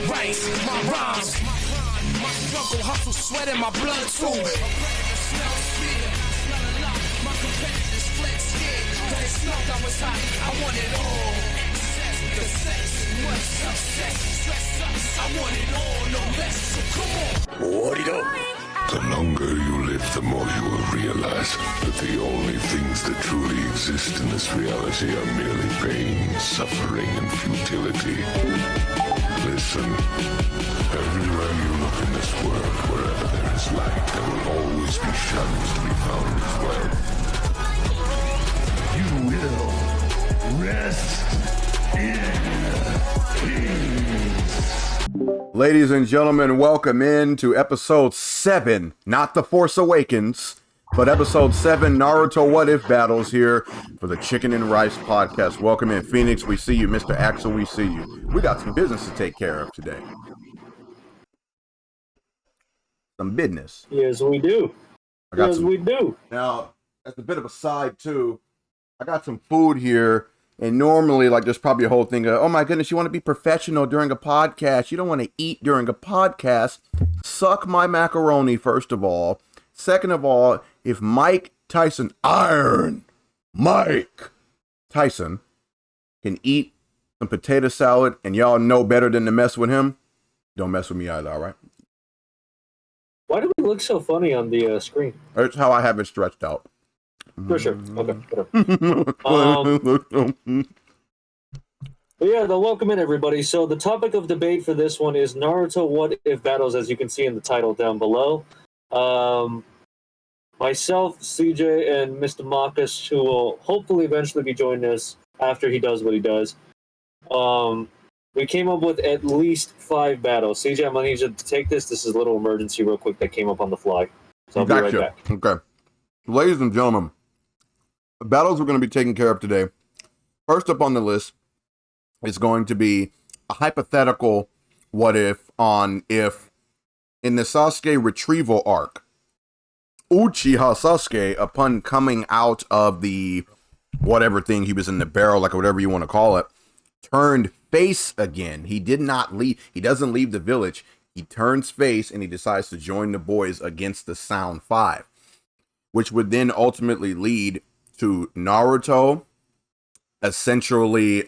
right. My rhymes, my struggle, hustle, sweat in my blood too. My predators smell fear, smell a lot. My competitors flex scared, cause they smelled I was hot. I want it all. Excess, the sex, much success, stress us. I want it all, no less. So come on. The longer you live, the more you will realize that the only things that truly exist in this reality are merely pain, suffering, and futility. Listen, everywhere you look in this world, wherever there is light, there will always be shadows to be found as well. You will rest in peace. Ladies and gentlemen, welcome in to episode 7, not The Force Awakens, but episode 7, Naruto What If Battles here for the Chicken and Rice podcast. Welcome in, Phoenix. We see you. Mr. Axel, we see you. We got some business to take care of today. Some business. Yes, we do. We do. Now, as a bit of a side, too, I got some food here. And normally, like, there's probably a whole thing of, oh my goodness, you want to be professional during a podcast. You don't want to eat during a podcast. Suck my macaroni, first of all. Second of all, if Mike Tyson, Iron Mike Tyson, can eat some potato salad and y'all know better than to mess with him, don't mess with me either, all right? Why do we look so funny on the screen? That's how I have it stretched out. For sure. Okay. But yeah, welcome in, everybody. So the topic of debate for this one is Naruto What If Battles, as you can see in the title down below. Myself, CJ, and Mr. Marcus, who will hopefully eventually be joining us after he does what he does. We came up with at least 5 battles. CJ, I'm going to need you to take this. This is a little emergency real quick that came up on the fly. So I'll be right back. Okay. Ladies and gentlemen, the battles we're going to be taking care of today. First up on the list is going to be a hypothetical what if on if in the Sasuke retrieval arc, Uchiha Sasuke, upon coming out of the whatever thing he was in the barrel, like whatever you want to call it, turned face again. He did not leave. He doesn't leave the village. He turns face and he decides to join the boys against the Sound Five, which would then ultimately lead to Naruto essentially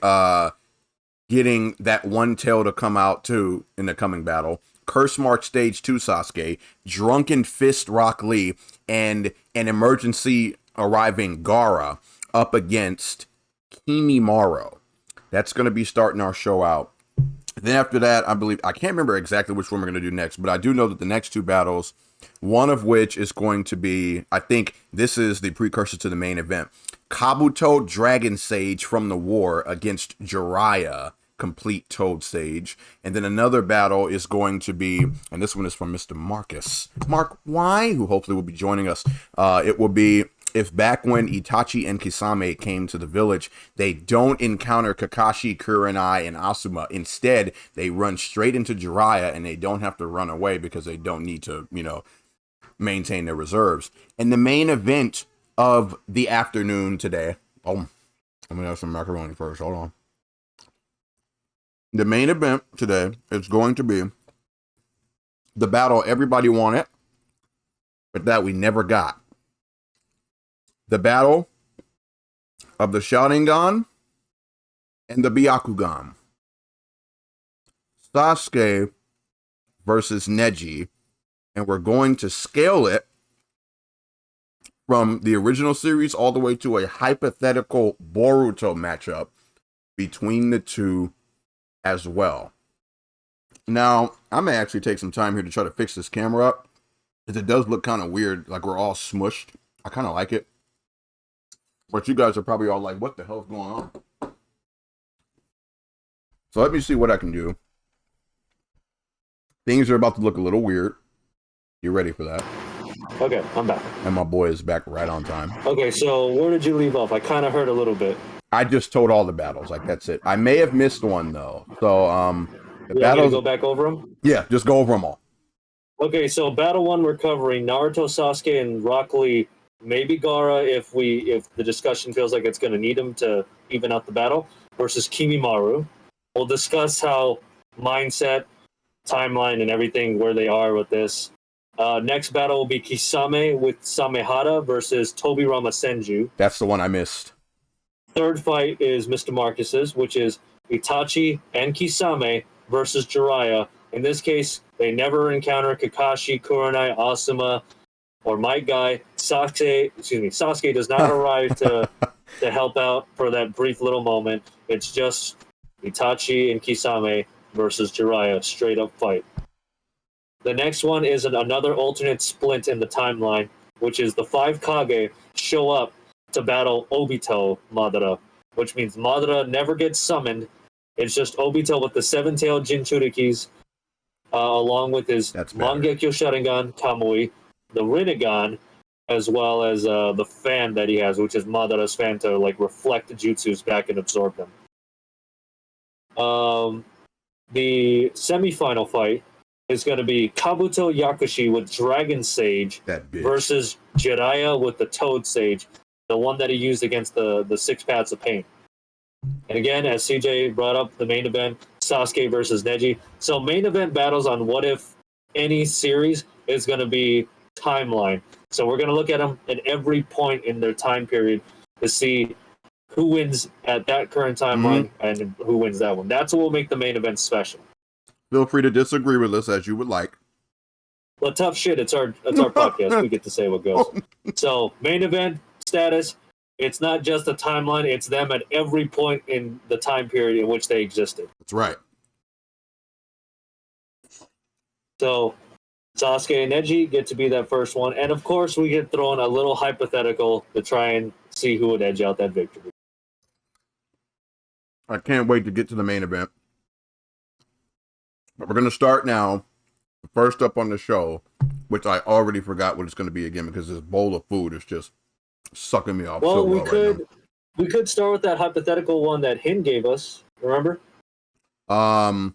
getting that one tail to come out too in the coming battle, Curse Mark Stage 2 Sasuke, Drunken Fist Rock Lee, and an emergency arriving Gaara up against Kimimaro. That's going to be starting our show out. Then after that, I can't remember exactly which one we're going to do next, but I do know that the next 2 battles, one of which is going to be, I think this is the precursor to the main event, Kabuto Dragon Sage from the War against Jiraiya, complete Toad Sage. And then another battle is going to be, and this one is from Mr. Mark Y, who hopefully will be joining us. It will be if back when Itachi and Kisame came to the village, they don't encounter Kakashi, Kurenai, and Asuma. Instead, they run straight into Jiraiya, and they don't have to run away because they don't need to, maintain their reserves. And the main event of the afternoon today, I'm going to have some macaroni first, hold on. The main event today is going to be the battle everybody wanted, but that we never got. The battle of the Sharingan and the Byakugan. Sasuke versus Neji. And we're going to scale it from the original series all the way to a hypothetical Boruto matchup between the two as well. Now, I may actually take some time here to try to fix this camera up, because it does look kind of weird, like we're all smushed. I kind of like it. But you guys are probably all like, what the hell's going on? So let me see what I can do. Things are about to look a little weird. You ready for that? Okay, I'm back. And my boy is back right on time. Okay, so where did you leave off? I kind of heard a little bit. I just told all the battles. Like, that's it. I may have missed one, though. So, the battles... go back over them? Yeah, just go over them all. Okay, so battle 1 we're covering Naruto, Sasuke, and Rock Lee. Maybe Gaara if the discussion feels like it's going to need him to even out the battle, versus Kimimaro. We'll discuss how mindset, timeline and everything where they are with this. Next battle will be Kisame with Samehara versus Tobi Ramasenju. That's the one I missed. Third fight is Mr. Marcus's, which is Itachi and Kisame versus Jiraiya. In this case, they never encounter Kakashi, Kurenai, Asuma, or Might Guy. Sasuke does not arrive to help out for that brief little moment. It's just Itachi and Kisame versus Jiraiya, straight up fight. The next one is another alternate splint in the timeline, which is the 5 Kage show up to battle Obito Madara, which means Madara never gets summoned. It's just Obito with the 7-tailed Jinchurikis, along with his Mangekyo Sharingan Kamui, the Rinnegan, as well as the fan that he has, which is Madara's fan to like reflect the jutsus back and absorb them. The semifinal fight is going to be Kabuto Yakushi with Dragon Sage versus Jiraiya with the Toad Sage, the one that he used against the 6 Paths of Pain. And again, as CJ brought up, the main event, Sasuke versus Neji. So main event battles on What If Any series is going to be timeline. So we're going to look at them at every point in their time period to see who wins at that current timeline and who wins that one. That's what will make the main event special. Feel free to disagree with us as you would like. Well, tough shit. It's our podcast. We get to say what goes. So main event status. It's not just a timeline. It's them at every point in the time period in which they existed. That's right. So Sasuke and Neji get to be that first one. And of course, we get thrown a little hypothetical to try and see who would edge out that victory. I can't wait to get to the main event. But we're going to start now. First up on the show, which I already forgot what it's going to be again because this bowl of food is just sucking me off. Well, right we could start with that hypothetical one that Hin gave us. Remember? Not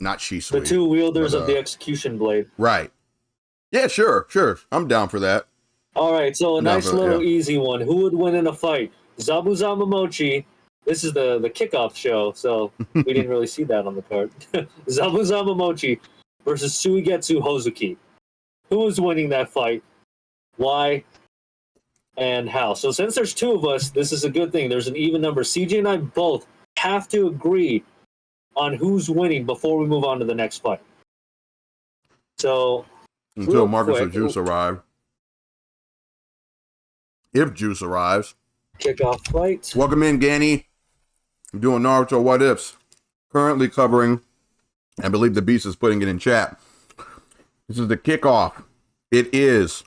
Shisui. The 2 wielders of the execution blade. Right. Yeah, sure. I'm down for that. All right, so a nice little easy one. Who would win in a fight? Zabuza Momochi. This is the kickoff show, so we didn't really see that on the card. Zabuza Momochi versus Suigetsu Hozuki. Who is winning that fight? Why? And how? So since there's 2 of us, this is a good thing. There's an even number. CJ and I both have to agree on who's winning before we move on to the next fight. So until Marcus or Juice arrive. If Juice arrives. Kickoff fight. Welcome in, Ganny. I'm doing Naruto What Ifs. Currently covering, I believe the Beast is putting it in chat. This is the kickoff. It is.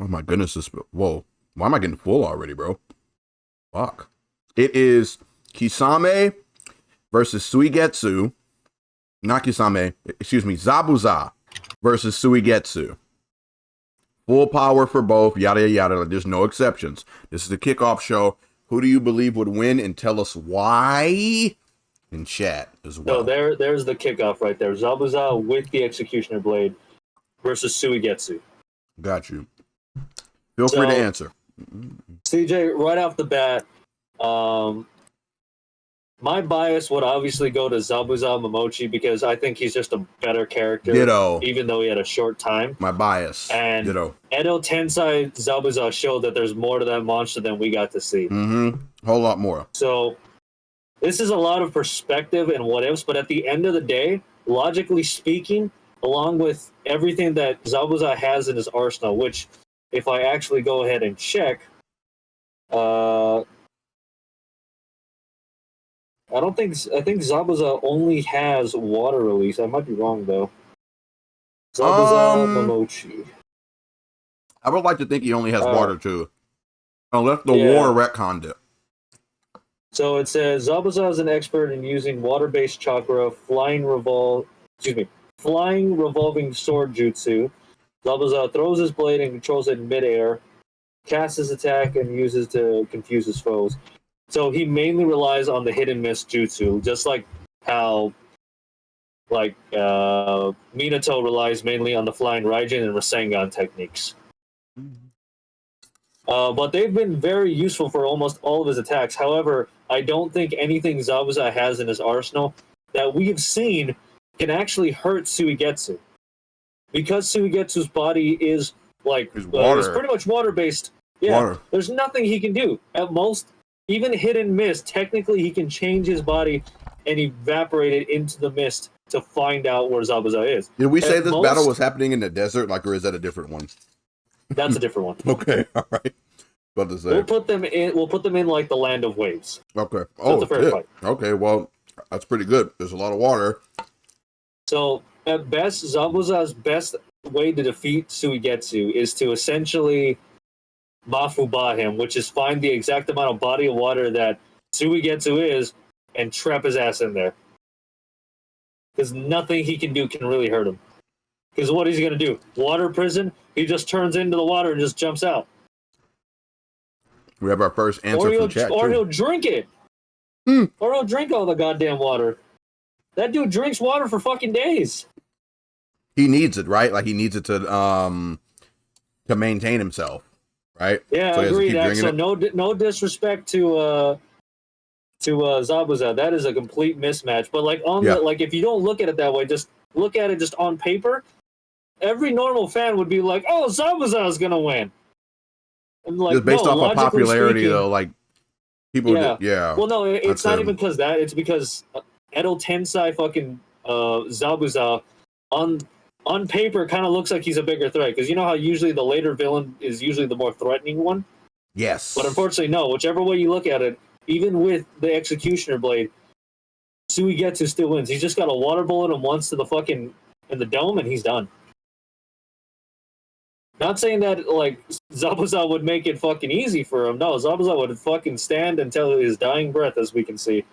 Oh my goodness. Whoa. Why am I getting full already, bro? Fuck. It is Kisame versus Suigetsu. Not Kisame. Excuse me. Zabuza versus Suigetsu. Full power for both. Yada, yada. There's no exceptions. This is the kickoff show. Who do you believe would win? And tell us why in chat as well. So there's the kickoff right there. Zabuza with the Executioner Blade versus Suigetsu. Got you. Feel free to answer. CJ, right off the bat, my bias would obviously go to Zabuza Momochi because I think he's just a better character. Ditto. Even though he had a short time. My bias. And Ditto. Edo Tensei Zabuza showed that there's more to that monster than we got to see. Whole lot more. So this is a lot of perspective and what ifs, but at the end of the day, logically speaking, along with everything that Zabuza has in his arsenal, which if I actually go ahead and check, I think Zabuza only has water release. I might be wrong though. Zabuza Momochi. I would like to think he only has water too. Unless the war retconned it. So it says Zabuza is an expert in using water-based chakra, flying revolving sword jutsu. Zabuza throws his blade and controls it in midair, casts his attack and uses to confuse his foes. So he mainly relies on the hit and miss jutsu, just like how Minato relies mainly on the flying Raijin and Rasengan techniques. But they've been very useful for almost all of his attacks. However, I don't think anything Zabuza has in his arsenal that we have seen can actually hurt Suigetsu. Because Suigetsu's body is like It's is pretty much water based. Yeah, Water. there's nothing he can do. At most, even hit and miss, technically he can change his body and evaporate it into the mist to find out where Zabuza is. Did we say At this most- battle was happening in the desert, like, or is that a different one? That's a different one. Okay, all right. About to say. We'll put them in like the land of waves. Okay. Oh, the first shit. fight. Okay, well, that's pretty good. There's a lot of water. So at best, Zabuza's best way to defeat Suigetsu is to essentially Mafuba him, which is find the exact amount of body of water that Suigetsu is and trap his ass in there. Because nothing he can do can really hurt him. Because what is he going to do? Water prison? He just turns into the water and just jumps out. We have our first answer from chat, Or too. he'll drink it. Or he'll drink all the goddamn water. That dude drinks water for fucking days. He needs it, right? Like, he needs it to maintain himself, right? Yeah, So he has to agreed. keep drinking So it? no disrespect to Zabuza. That is a complete mismatch. But like if you don't look at it that way, just look at it just on paper. Every normal fan would be like, "Oh, Zabuza is gonna win." And like, Just based no, off of logically popularity, speaking- though, like, people, Yeah. yeah. Well, no, it's That's not him. even because that. It's because Edo Tensai fucking Zabuza on paper kind of looks like he's a bigger threat. Because you know how usually the later villain is usually the more threatening one. Yes. But unfortunately, no. Whichever way you look at it, even with the Executioner Blade, Suigetsu still wins. He's just got a water bullet him once to the fucking in the dome, and he's done. Not saying that like Zabuza would make it fucking easy for him. No, Zabuza would fucking stand until his dying breath, as we can see.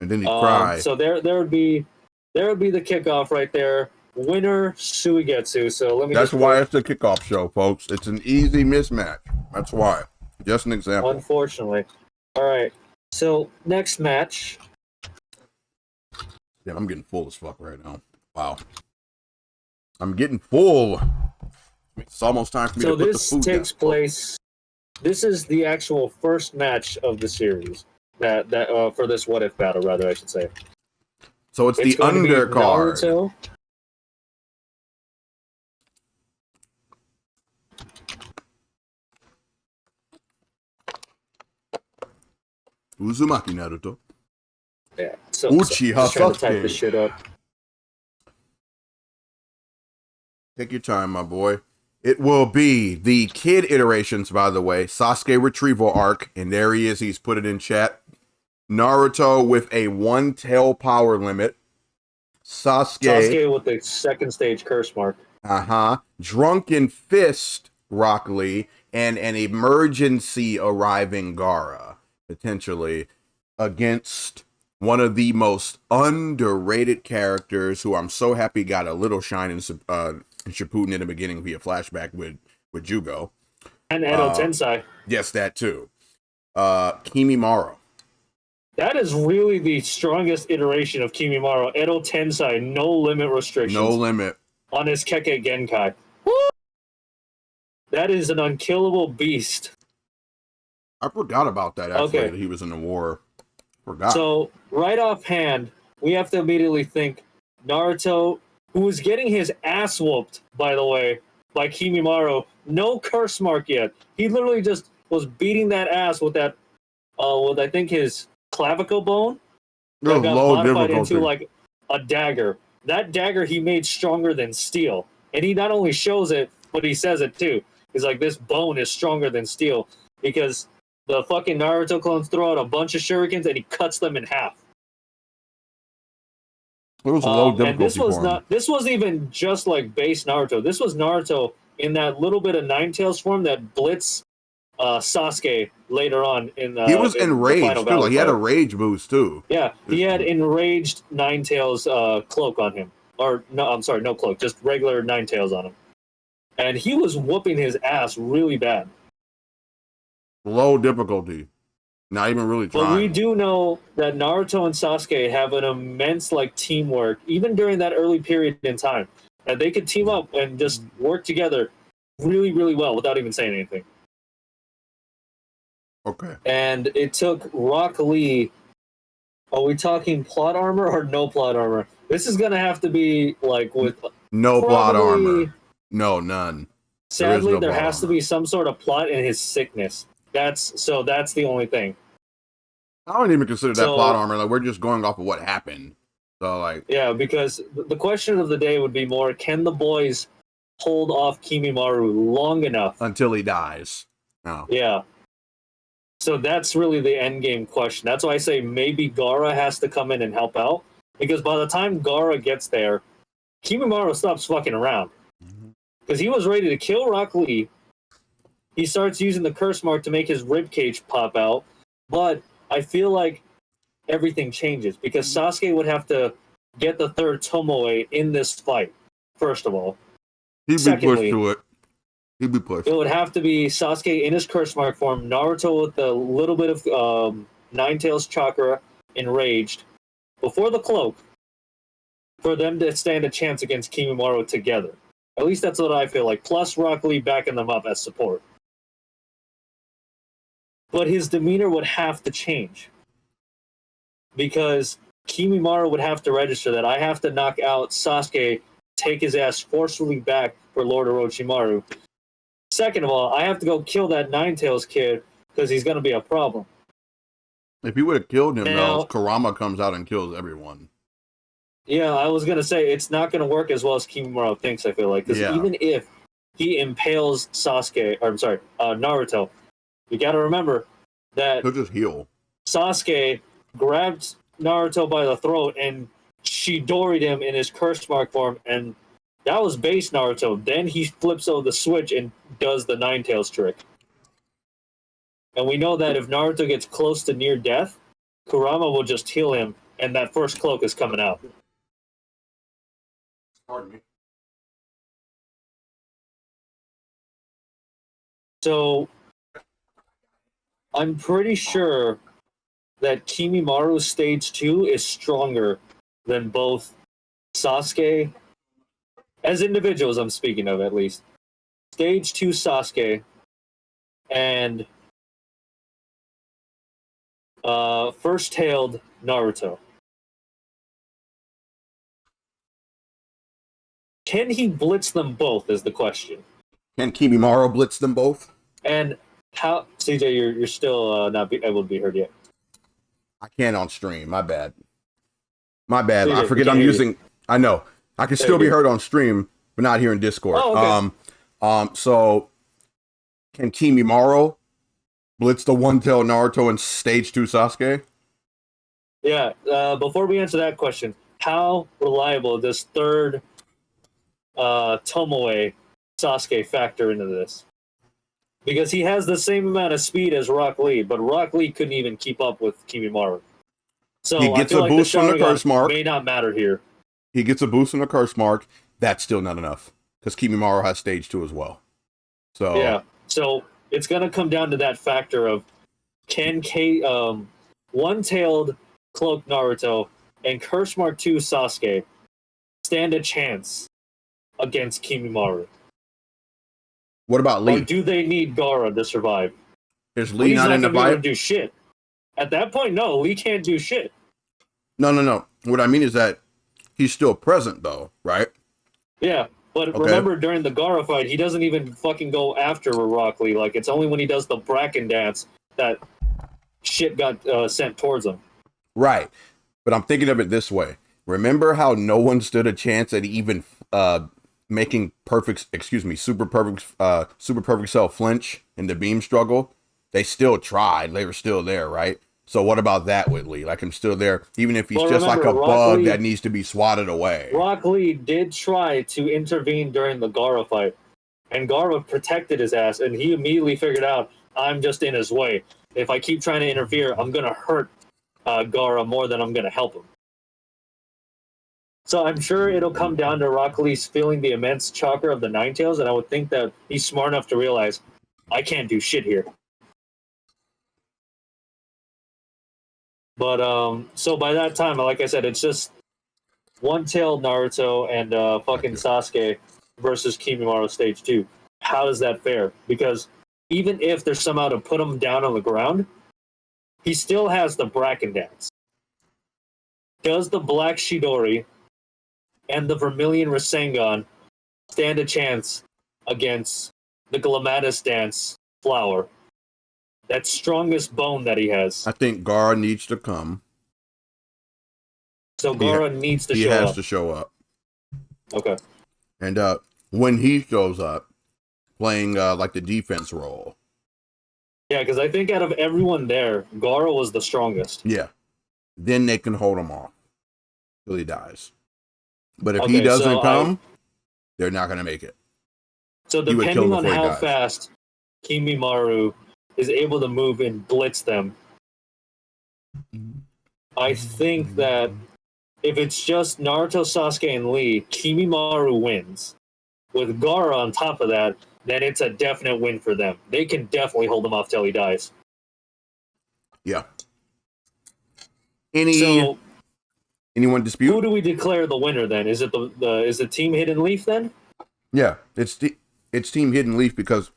And then he'd cry. So there would be the kickoff right there. Winner Suigetsu. So let me. That's just why it's the kickoff show, folks. It's an easy mismatch. That's why. Just an example. Unfortunately. All right. So next match. Yeah, I'm getting full as fuck right now. Wow. I'm getting full. It's almost time for me So to put the this food takes down. place. This is the actual first match of the series. That for this what if battle, rather I should say. So it's the going to be undercard. Naruto. Uzumaki Naruto. Yeah. So Uchiha just trying to type Sasuke. this shit up. Take your time, my boy. It will be the kid iterations, by the way. Sasuke retrieval arc. And there he is. He's put it in chat. Naruto with a 1 tail power limit. Sasuke with the second stage curse mark. Drunken Fist Rock Lee. And an emergency arriving Gaara. Potentially. Against one of the most underrated characters who I'm so happy got a little shine in Shippuden in the beginning via flashback with Jugo. And Edo Tensai. Yes, that too. Kimimaro. That is really the strongest iteration of Kimimaro. Edo Tensai, no limit restrictions. No limit. On his Kekkei Genkai. Woo! That is an unkillable beast. I forgot about that, actually, Okay. that he was in the war. Forgot. So, right offhand, we have to immediately think Naruto, who was getting his ass whooped, by the way, by Kimimaro. No curse mark yet. He literally just was beating that ass with that, with I think his clavicle bone. It was That got low modified difficulty. into like a dagger. That dagger he made stronger than steel. And he not only shows it, but he says it too. He's like, this bone is stronger than steel. Because the fucking Naruto clones throw out a bunch of shurikens and he cuts them in half. It was low difficulty And this was for him. not. This wasn't even just like base Naruto. This was Naruto in that little bit of Nine Tails form that blitz Sasuke later on in. He was in the enraged, final too. battle Like, he had a fight. rage boost, too. Yeah, he had enraged Nine Tails cloak on him, or no, I'm sorry, no cloak, just regular Nine Tails on him, and he was whooping his ass really bad. Low difficulty. Not even really But we trying. do know that Naruto and Sasuke have an immense like teamwork, even during that early period in time, and they could team up and just work together really, really well without even saying anything. Okay. And it took Rock Lee. Are we talking plot armor or no plot armor? This is gonna have to be like with No plot probably- armor. No, none. Sadly, no there plot has to armor. be some sort of plot in his sickness. That's the only thing. I don't even consider that So- plot armor. Like, we're just going off of what happened. So, like, Yeah, because the question of the day would be more: can the boys hold off Kimimaru long enough? until he dies. No. Yeah. So that's really the end game question. That's why I say maybe Gaara has to come in and help out. Because by the time Gaara gets there, Kimimaru stops fucking around. Because he was ready to kill Rock Lee. He starts using the curse mark to make his ribcage pop out. But I feel like everything changes. Because Sasuke would have to get the third Tomoe in this fight, first of all. He'd be Secondly- pushed to it. He'd be pushed. It would have to be Sasuke in his curse mark form, Naruto with a little bit of Nine Tails chakra, enraged, before the cloak, for them to stand a chance against Kimimaru together. At least that's what I feel like. Plus Rock Lee backing them up as support. But his demeanor would have to change. Because Kimimaru would have to register that I have to knock out Sasuke, take his ass forcefully back for Lord Orochimaru. Second of all, I have to go kill that Nine Tails kid because he's going to be a problem. If he would have killed him, Now- though, Kurama comes out and kills everyone. Yeah, I was going to say, it's not going to work as well as Kimimaru thinks, I feel like. Because Yeah. even if he impales Naruto, you got to remember that He'll just heal. Sasuke grabbed Naruto by the throat and Chidori'd him in his curse mark form, and that was base Naruto. Then he flips over the switch and does the Nine Tails trick. And we know that if Naruto gets close to near death, Kurama will just heal him, and that first cloak is coming out. Pardon me. So I'm pretty sure that Kimimaru's stage 2 is stronger than both Sasuke, as individuals I'm speaking of at least, stage 2 Sasuke and first-tailed Naruto. Can he blitz them both is the question. Can Kimimaru blitz them both? And how, CJ, you're still not able to be heard yet. I can't on stream. My bad. My bad. CJ, I we forget can't I'm hear you. using. I know. I can still you be go. heard on stream, but not here in Discord. Oh, okay. So can Kimimaru blitz the one-tailed Naruto in stage 2 Sasuke? Yeah, before we answer that question, how reliable does third Tomoe Sasuke factor into this? Because he has the same amount of speed as Rock Lee, but Rock Lee couldn't even keep up with Kimimaru. So He gets I feel a like boost from the Sharingan curse mark. may not matter here. He gets a boost in the curse mark. That's still not enough because Kimimaru has stage 2 as well. So Yeah, so it's going to come down to that factor of can one-tailed cloak Naruto and curse mark 2 Sasuke stand a chance against Kimimaru? what about Or Lee? do they need Gaara to survive? Is Well, Lee he's not in the gonna be able to fight? do shit. At that point, no, Lee can't do shit. No. What I mean is that he's still present, though, right? Yeah, but Okay. remember during the Gaara fight, he doesn't even fucking go after Rock Lee. Like, it's only when he does the Bracken dance that shit got sent towards him. Right. But I'm thinking of it this way. Remember how no one stood a chance at even making super perfect cell flinch in the beam struggle? They still tried. They were still there, right? So what about that with Lee? Like, I'm still there, even if he's Well, just like a remember, Rock bug Lee- that needs to be swatted away. Rock Lee did try to intervene during the Gaara fight, and Gaara protected his ass, and he immediately figured out, I'm just in his way. If I keep trying to interfere, I'm going to hurt Gaara more than I'm going to help him. So I'm sure it'll come down to Rock Lee's feeling the immense chakra of the Nine Tails, and I would think that he's smart enough to realize, I can't do shit here. But, so by that time, like I said, it's just one-tailed Naruto and fucking Sasuke versus Kimimaru Stage 2. How does that fare? Because even if there's somehow to put him down on the ground, he still has the Bracken dance. Does the Black Chidori and the Vermilion Rasengan stand a chance against the Clematis Dance flower. That strongest bone that he has. I think Gara needs to come. So Gara needs to He show has up. to show up. Okay. And when he shows up, playing like the defense role. Yeah, because I think out of everyone there, Gara was the strongest. Yeah. Then they can hold him off till he dies. But if Okay, he doesn't so come, they're not going to make it. So He would kill depending him on before he how dies. fast Kimimaru is able to move and blitz them, I think that if it's just Naruto, Sasuke, and Lee, Kimimaru wins. With Gara on top of that, then it's a definite win for them. They can definitely hold him off till he dies. Yeah. So Anyone dispute? who do we declare the winner then? Is it the Team Hidden Leaf then? Yeah, it's Team Hidden Leaf because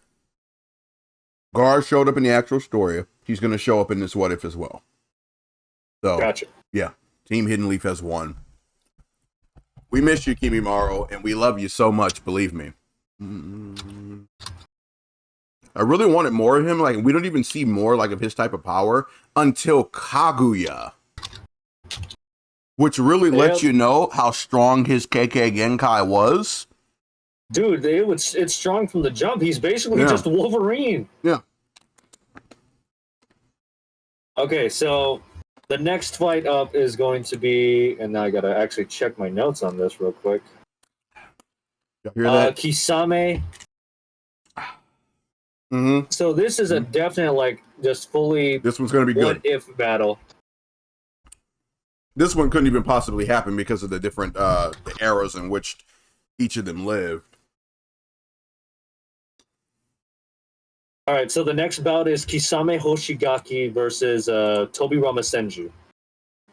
Gar showed up in the actual story. He's going to show up in this What If as well. So, Gotcha. Yeah, Team Hidden Leaf has won. We miss you, Kimimaru, and we love you so much, believe me. I really wanted more of him. Like, we don't even see more like of his type of power until Kaguya. Which really lets you know how strong his KK Genkai was. Dude, it's strong from the jump. He's basically just Wolverine. Yeah. Okay, so the next fight up is going to be, and now I gotta actually check my notes on this real quick. You hear that? Kisame. Mm-hmm. So this is a definite, like, just fully. This one's gonna be good. What if battle? This one couldn't even possibly happen because of the different the eras in which each of them lived. All right, so the next bout is Kisame Hoshigaki versus Tobirama Senju.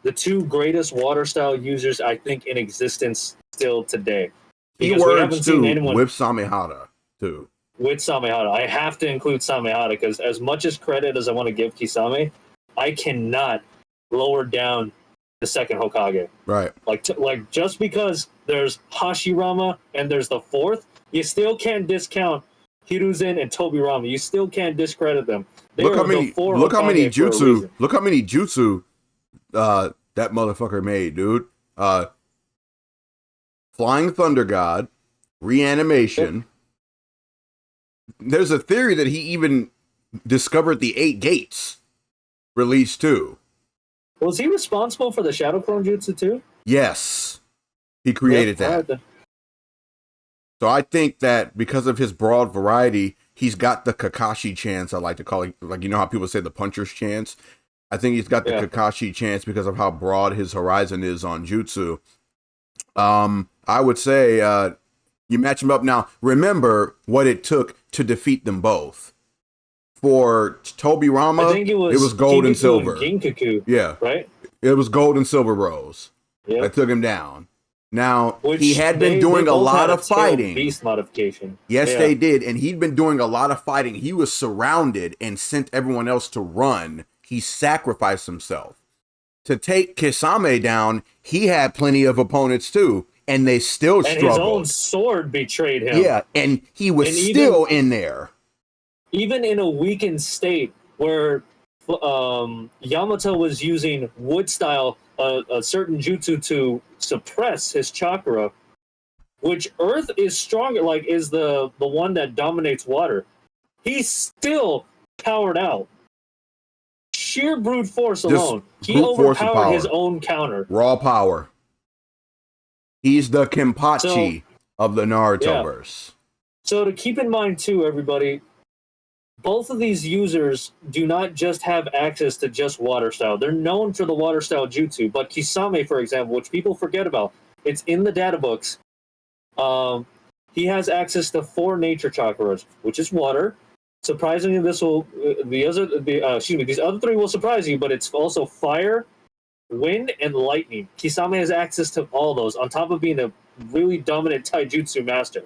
The two greatest water style users, I think, in existence still today. Because we haven't Keywords seen too, anyone with Samehada too. with Samehada. I have to include Samehada because as much as credit as I want to give Kisame, I cannot lower down the second Hokage. Right. Like just because there's Hashirama and there's the fourth, you still can't discount Hiruzen and Tobirama. You still can't discredit them. Look how many jutsu that motherfucker made, dude. Flying Thunder God, Reanimation. There's a theory that he even discovered the 8 gates released too. Was he responsible for the Shadow Clone Jutsu too? Yes. He created that. Right. So I think that because of his broad variety, he's got the Kakashi chance, I like to call it. Like, you know how people say the puncher's chance? I think he's got the Kakashi chance because of how broad his horizon is on jutsu. I would say you match him up. Now, remember what it took to defeat them both. For Tobirama, I think it was gold and Kinkaku silver. Ginkaku, Yeah. right? It was gold and silver rose. Yeah. That took him down. Now, Which he had been doing a lot of fighting. Beast modification. Yes, they did. And he'd been doing a lot of fighting. He was surrounded and sent everyone else to run. He sacrificed himself. To take Kisame down, he had plenty of opponents too. And they still struggled. And his own sword betrayed him. Yeah, and he was still in there. Even in a weakened state where Yamato was using wood style, a certain jutsu to suppress his chakra, which Earth is stronger, like is the one that dominates water. He still powered out. Sheer brute force alone. He overpowered his own counter. Raw power. He's the Kenpachi of the Narutoverse. So to keep in mind too, everybody, both of these users do not just have access to just water style. They're known for the water style jutsu, but Kisame, for example, which people forget about, it's in the data books. He has access to 4 nature chakras, which is water. Surprisingly, these other 3 will surprise you, but it's also fire, wind, and lightning. Kisame has access to all those, on top of being a really dominant taijutsu master.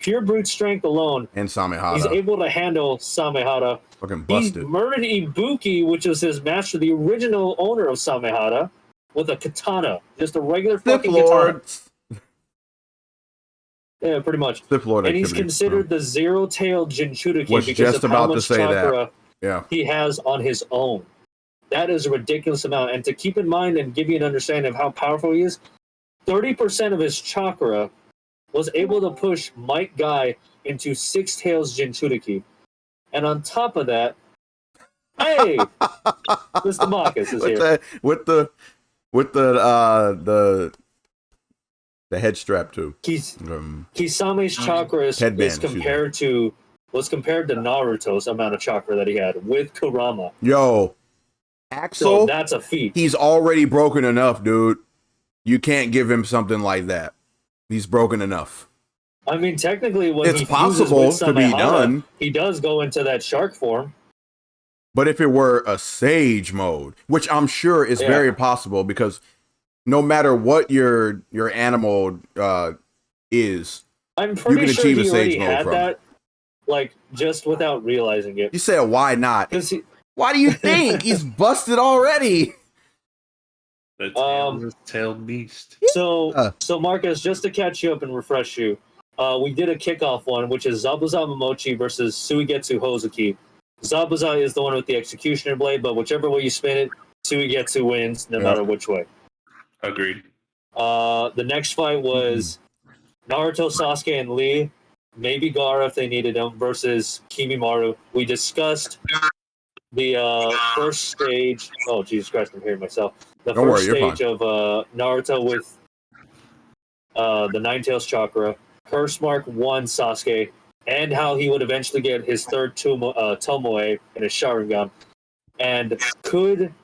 Pure brute strength alone, and Samehada. He's able to handle Samehada. Fucking busted. He murdered Ibuki, which was his master, the original owner of Samehada, with a katana. Just a regular fucking katana. Yeah, pretty much. Sith Lord And he's activity. considered the zero-tailed Jinchuriki Was because just of how about to much say that. chakra Yeah. he has on his own. That is a ridiculous amount. And to keep in mind and give you an understanding of how powerful he is, 30% of his chakra was able to push Mike Guy into Six Tails Jinchuriki. And on top of that, hey, Mr. Marcus is here. With the head strap too. Kisame's chakra headband, was compared to Naruto's amount of chakra that he had with Kurama. Yo, Axel, so that's a feat. He's already broken enough, dude. You can't give him something like that. He's broken enough. I mean, technically, when it's he possible fuses with to be Samehada, done. He does go into that shark form. But if it were a sage mode, which I'm sure is very possible, because no matter what your animal is, I'm pretty you can sure achieve he a already sage mode had from that, it. like, just without realizing it. You said, why not? Why do you think? He's busted already. The tailed beast. So Marcus, just to catch you up and refresh you, we did a kickoff one, which is Zabuza Momochi versus Suigetsu Hozuki. Zabuza is the one with the executioner blade, but whichever way you spin it, Suigetsu wins, no matter which way. Agreed. The next fight was Naruto, Sasuke, and Lee, maybe Gaara if they needed him, versus Kimimaru. We discussed the first stage. Oh, Jesus Christ, I'm hearing myself. The first stage of Naruto with the Nine Tails Chakra, Curse Mark 1 Sasuke, and how he would eventually get his third Tomoe and his Sharingan. And could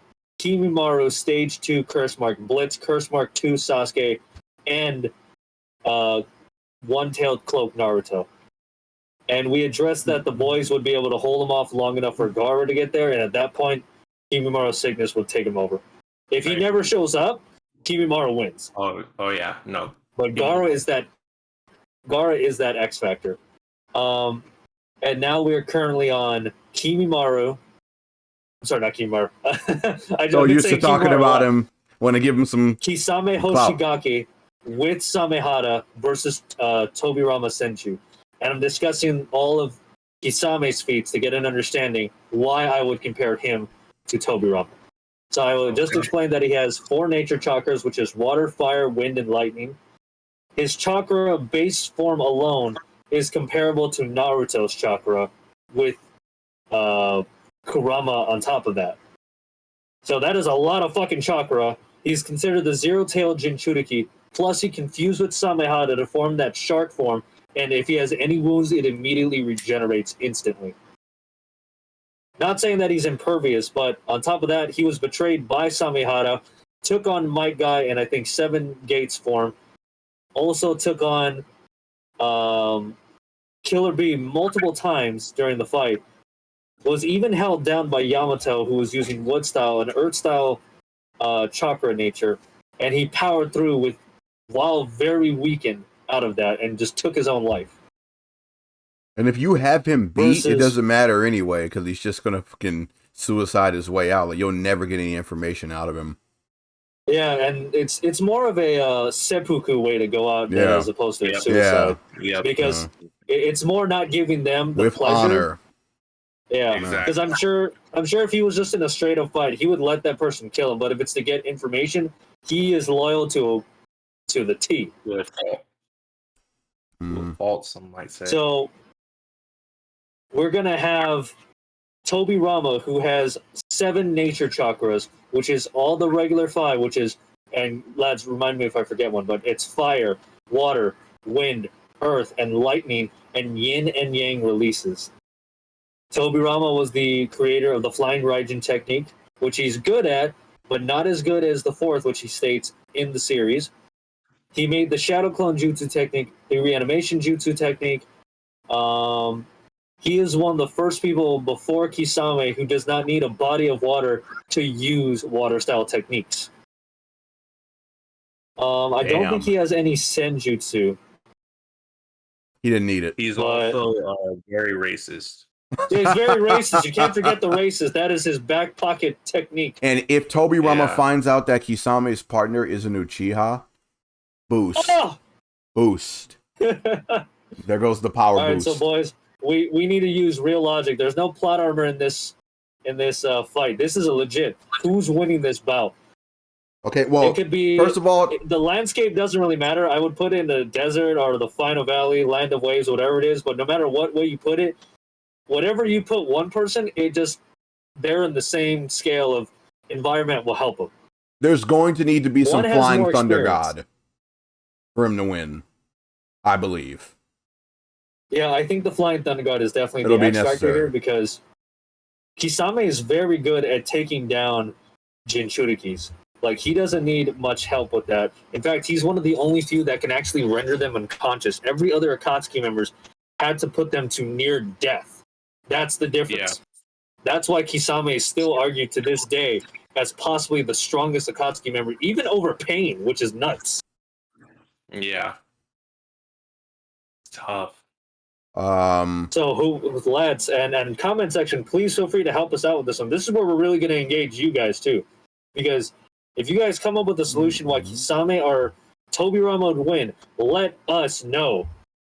Kimimaru Stage 2 Curse Mark Blitz, Curse Mark 2 Sasuke, and One-Tailed Cloak Naruto? And we addressed that the boys would be able to hold him off long enough for Gaara to get there, and at that point, Kimimaru's sickness would take him over. If he never shows up, Kimimaru wins. Oh yeah, no. But Gaara is that X factor. And now we're currently on Kimimaru. I'm sorry, not Kimimaru. So used to talking about him. Want to give him some Kisame Hoshigaki with Samehada versus Tobirama Senju. And I'm discussing all of Kisame's feats to get an understanding why I would compare him to Tobirama. So I will just explain that he has 4 nature chakras, which is water, fire, wind, and lightning. His chakra base form alone is comparable to Naruto's chakra with Kurama on top of that. So that is a lot of fucking chakra. He's considered the zero-tailed Jinchuriki. Plus, he can fuse with Samehada to form that shark form, and if he has any wounds, it immediately regenerates instantly. Not saying that he's impervious, but on top of that, he was betrayed by Samehada, took on Might Guy in, I think, 7 Gates form, also took on Killer Bee multiple times during the fight, was even held down by Yamato, who was using Wood Style and Earth Style chakra nature, and he powered through while very weakened out of that and just took his own life. And if you have him beat, it doesn't matter anyway, because he's just going to fucking suicide his way out. Like, you'll never get any information out of him. Yeah, and it's more of a seppuku way to go out there as opposed to suicide. Yeah. Because it's more not giving them the with pleasure. Honor. Yeah, because I'm sure if he was just in a straight up fight, he would let that person kill him. But if it's to get information, he is loyal to the T. With fault, some might say. So we're gonna have Tobirama, who has 7 nature chakras, which is all the regular 5, which is, and lads, remind me if I forget one, but it's fire, water, wind, earth, and lightning, and yin and yang releases. Tobirama was the creator of the Flying Raijin technique, which he's good at, but not as good as the 4th, which he states in the series. He made the Shadow Clone Jutsu technique, the Reanimation Jutsu technique. He is one of the first people before Kisame who does not need a body of water to use water-style techniques. I don't think he has any Senjutsu. He didn't need it. He's also very racist. Yeah, he's very racist. You can't forget the racist. That is his back pocket technique. And if Tobirama finds out that Kisame's partner is an Uchiha, boost. Oh! Boost. There goes the power All right, boost. so boys, we need to use real logic. There's no plot armor in this fight. This is a legit. Who's winning this bout? Okay, well, It could be. first of all, The landscape doesn't really matter. I would put it in the desert or the final valley, land of waves, whatever it is. But no matter what way you put it, whatever you put one person, they're in the same scale of environment will help them. there's going to need to be some One has flying more thunder experience. god for him to win, I believe. Yeah, I think the Flying Thunder God is definitely It'll the be X factor necessary. here because Kisame is very good at taking down Jinchurikis. Like, he doesn't need much help with that. In fact, he's one of the only few that can actually render them unconscious. Every other Akatsuki members had to put them to near death. That's the difference. That's why Kisame is still argued to this day as possibly the strongest Akatsuki member, even over Pain, which is nuts. Yeah. It's tough. So, lads, and comment section, please feel free to help us out with this one. This is where we're really going to engage you guys too, because if you guys come up with a solution why Kisame or Tobirama would win, let us know.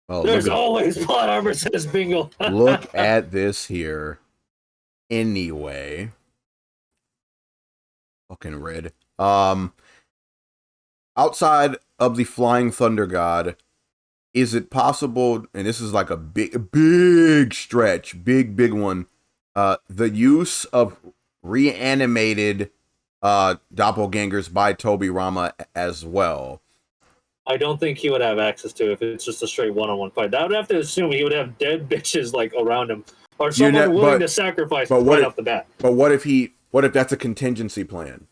Oh, There's always plot armor, says Bingle. look at this here. Anyway, fucking red. Outside of the Flying Thunder God, is it possible, and this is like a big stretch, big one, the use of reanimated doppelgangers by Tobirama as well? I don't think he would have access to it if it's just a straight one-on-one fight. I would have to assume he would have dead bitches like around him, or someone willing to sacrifice right off the bat. But what if that's a contingency plan?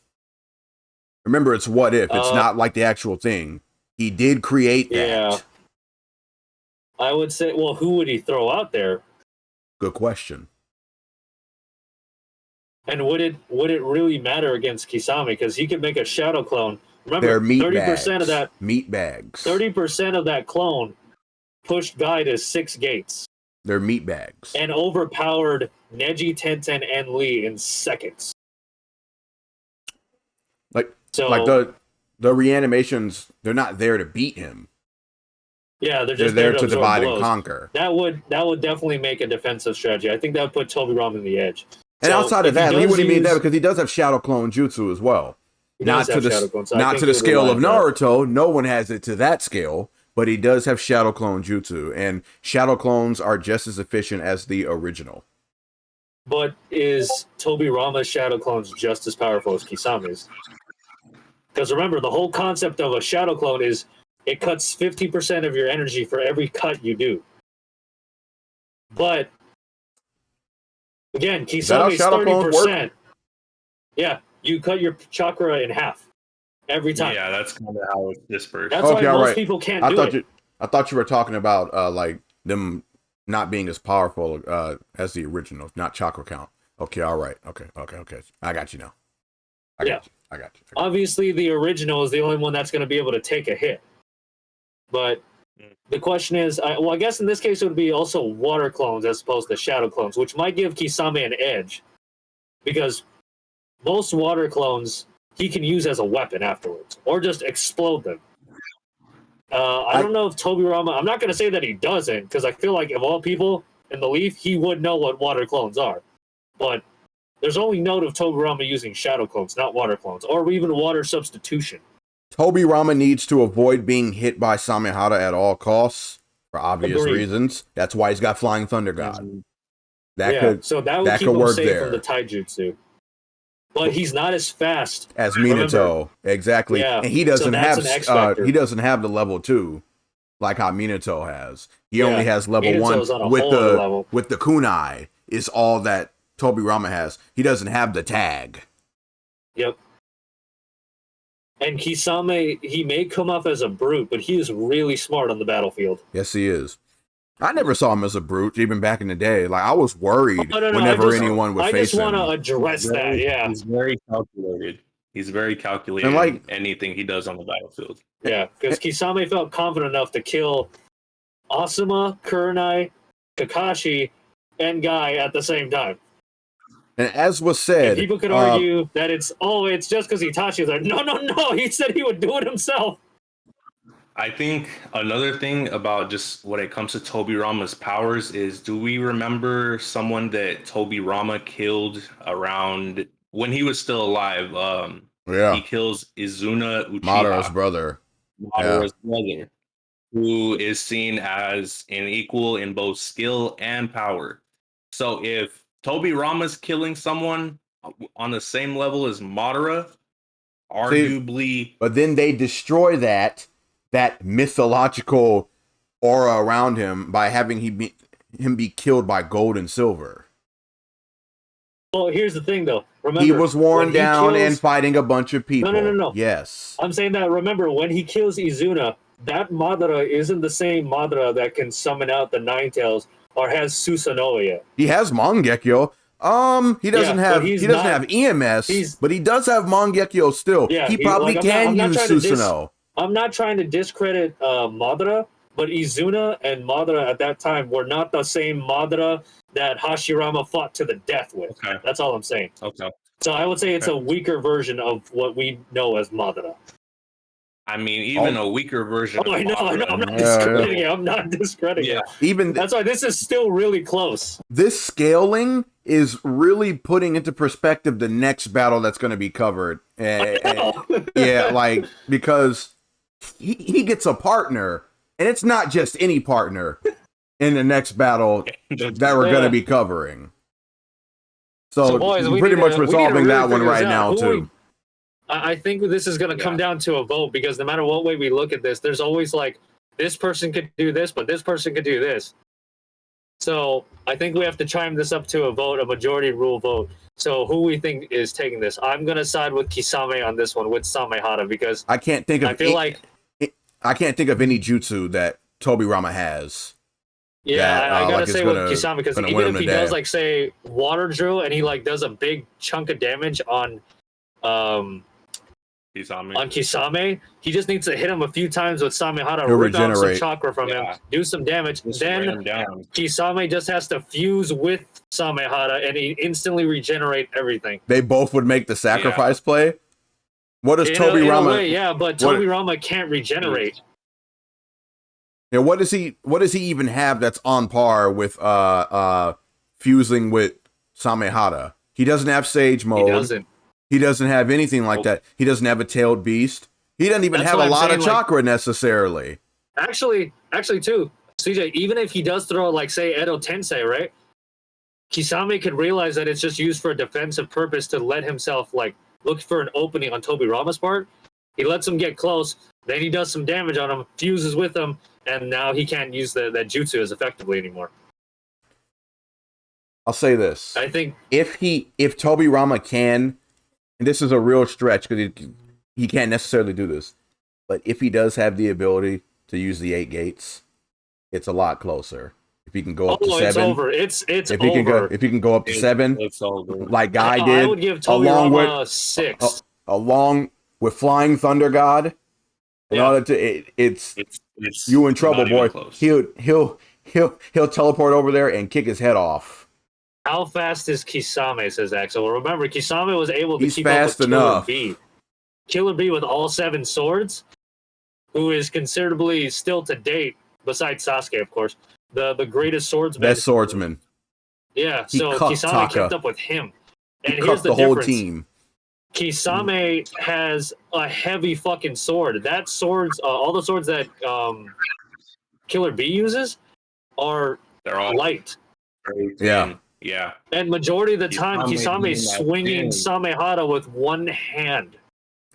Remember, it's what if. It's not like the actual thing. He did create that. Yeah. I would say, well, who would he throw out there? Good question. And would it really matter against Kisame? Because he could make a shadow clone. Remember, They're meat 30% of that meat bags. 30% of that clone pushed Guy to 6 gates They're meat bags. and overpowered Neji, Tenten, and Lee in seconds. Like So the reanimations, they're not there to beat him. yeah, they're They're just there to absorb divide blows. and conquer. That would definitely make a defensive strategy. I think that would put Tobirama in the edge. And So outside of if that, he does wouldn't mean use- that because he does have shadow clone jutsu as well. he Not does to have the shadow clones, so I not think to he the would scale rely of on that. Naruto. No one has it to that scale, but he does have shadow clone jutsu, and shadow clones are just as efficient as the original. But is Tobirama's shadow clones just as powerful as Kisame's? Because remember, the whole concept of a shadow clone is it cuts 50% of your energy for every cut you do. But again, that how Kisame's shadow clones 30%. Yeah, you cut your chakra in half every time. Yeah, that's kind of how it's dispersed. That's why Okay, all most right. people can't I do thought it. I thought you were talking about like them not being as powerful as the original, not chakra count. Okay, all right. Okay. I got you now. I got you. Obviously, the original is the only one that's going to be able to take a hit. But the question is, I guess in this case it would be also water clones as opposed to shadow clones, which might give Kisame an edge. Because most water clones he can use as a weapon afterwards, or just explode them. I don't know if Tobirama, I'm not going to say that he doesn't, because I feel like of all people in the Leaf, he would know what water clones are. But there's only note of Tobirama using shadow clones, not water clones, or even water substitution. Tobirama needs to avoid being hit by Samehada at all costs for obvious Agreed. reasons. That's why he's got Flying Thunder God. So that would keep him safe from the taijutsu. But he's not as fast as Minato. Exactly. Yeah, And he so doesn't that's have an X factor. he doesn't have the level 2 like how Minato has. He Yeah, only has level Minato's 1 on a with whole other the level. with the kunai is all that Tobirama has. He doesn't have the tag. Yep. And Kisame, he may come off as a brute, but he is really smart on the battlefield. Yes, he is. I never saw him as a brute, even back in the day. Like I was worried No, whenever anyone would I face just want him. to address that. Yeah, He's very calculated. He's very calculated And, like- in anything he does on the battlefield. yeah, because Kisame felt confident enough to kill Asuma, Kurenai, Kakashi, and Guy at the same time. And as was And said, people could argue that it's just because Itachi was like, no, he said he would do it himself. I think another thing about just when it comes to Toby Rama's powers is, do we remember someone that Toby Rama killed around when he was still alive? He Yeah, kills Izuna Madara's Uchiha, brother. Yeah. Madara's brother, who is seen as an equal in both skill and power. So if Toby Rama's killing someone on the same level as Madara, See, arguably, but then they destroy that mythological aura around him by having him be killed by gold and silver. Well, here's the thing, though. Remember, He was worn when he down kills- and fighting a bunch of people. No. Yes. I'm saying that, remember, when he kills Izuna, that Madara isn't the same Madara that can summon out the Nine Tails or has Susanoo yet. He has Mangekyo. He doesn't Yeah, but have he's have EMS, but he does have Mangekyo still. Yeah, he probably can use Susanoo. I'm not trying to discredit Madara, but Izuna and Madara at that time were not the same Madara that Hashirama fought to the death with. Okay. That's all I'm saying. okay. So I would say it's a weaker version of what we know as Madara. I mean, even a weaker version. Oh, I know. I'm Madara. not Yeah, discrediting it. I'm not discrediting Yeah. it. Even That's why this is still really close. this scaling is really putting into perspective the next battle that's going to be covered. Yeah, like, because he gets a partner, and it's not just any partner in the next battle that we're going to be covering. So boys, we're we pretty need to- much we need to resolving really that one figure right this now, out. too. I think this is going to come down to a vote, because no matter what way we look at this, there's always like, this person could do this, but this person could do this. So I think we have to chime this up to a vote, a majority rule vote. So who we think is taking this? I'm going to side with Kisame on this one, with Samehara, because I can't think of I feel like, I can't think of any jutsu that Toby Rama has. yeah, that, I gotta like, say it's with gonna- Kisame, because gonna even win if him he the does, day. like, say, water drill, and he like does a big chunk of damage on Kisame. Kisame, he just needs to hit him a few times with Samehara, He'll rip out some regenerate. chakra from him, Yeah. do some damage. Just Then ran him down. Kisame just has to fuse with Samehara, and he instantly regenerate everything. They both would make the sacrifice play. What does In Toby a Rama? way, yeah, but Toby Rama can't regenerate. Yeah, what does he even have that's on par with fusing with Samehara? He doesn't have Sage mode. He doesn't. He doesn't have anything like that. He doesn't have a tailed beast. He doesn't even That's have what a I'm lot saying, of like- chakra necessarily. Actually, too, CJ, even if he does throw, like, say, Edo Tensei, right? Kisame could realize that it's just used for a defensive purpose to let himself, like, look for an opening on Toby Rama's part. He lets him get close, then he does some damage on him, fuses with him, and now he can't use that jutsu as effectively anymore. I'll say this. I think If Toby Rama can, and this is a real stretch because he can't necessarily do this, but if he does have the ability to use the 8 gates, it's a lot closer. If he can go up to 7, it's over. It's if over. he can go up to 7, It's over. like Guy I did, would give Toby along Rama with 6. along with Flying Thunder God, and all that. It's It's you in trouble, not even boy. close. He'll teleport over there and kick his head off. How fast is Kisame, says Axel? Remember, Kisame was able to He's keep fast up with enough. Killer B. Killer B with all 7 swords, who is considerably still to date, besides Sasuke, of course, the greatest swordsman. Best swordsman. Yeah, He so cucked Kisame Taka. kept up with him. He And here's cucked the the whole difference. team. Kisame has a heavy fucking sword. That swords, all the swords that Killer B uses are They're all light. very Yeah. thin. Yeah. And majority of the time, Kisame Kisame's being that swinging thin. Samehara with one hand.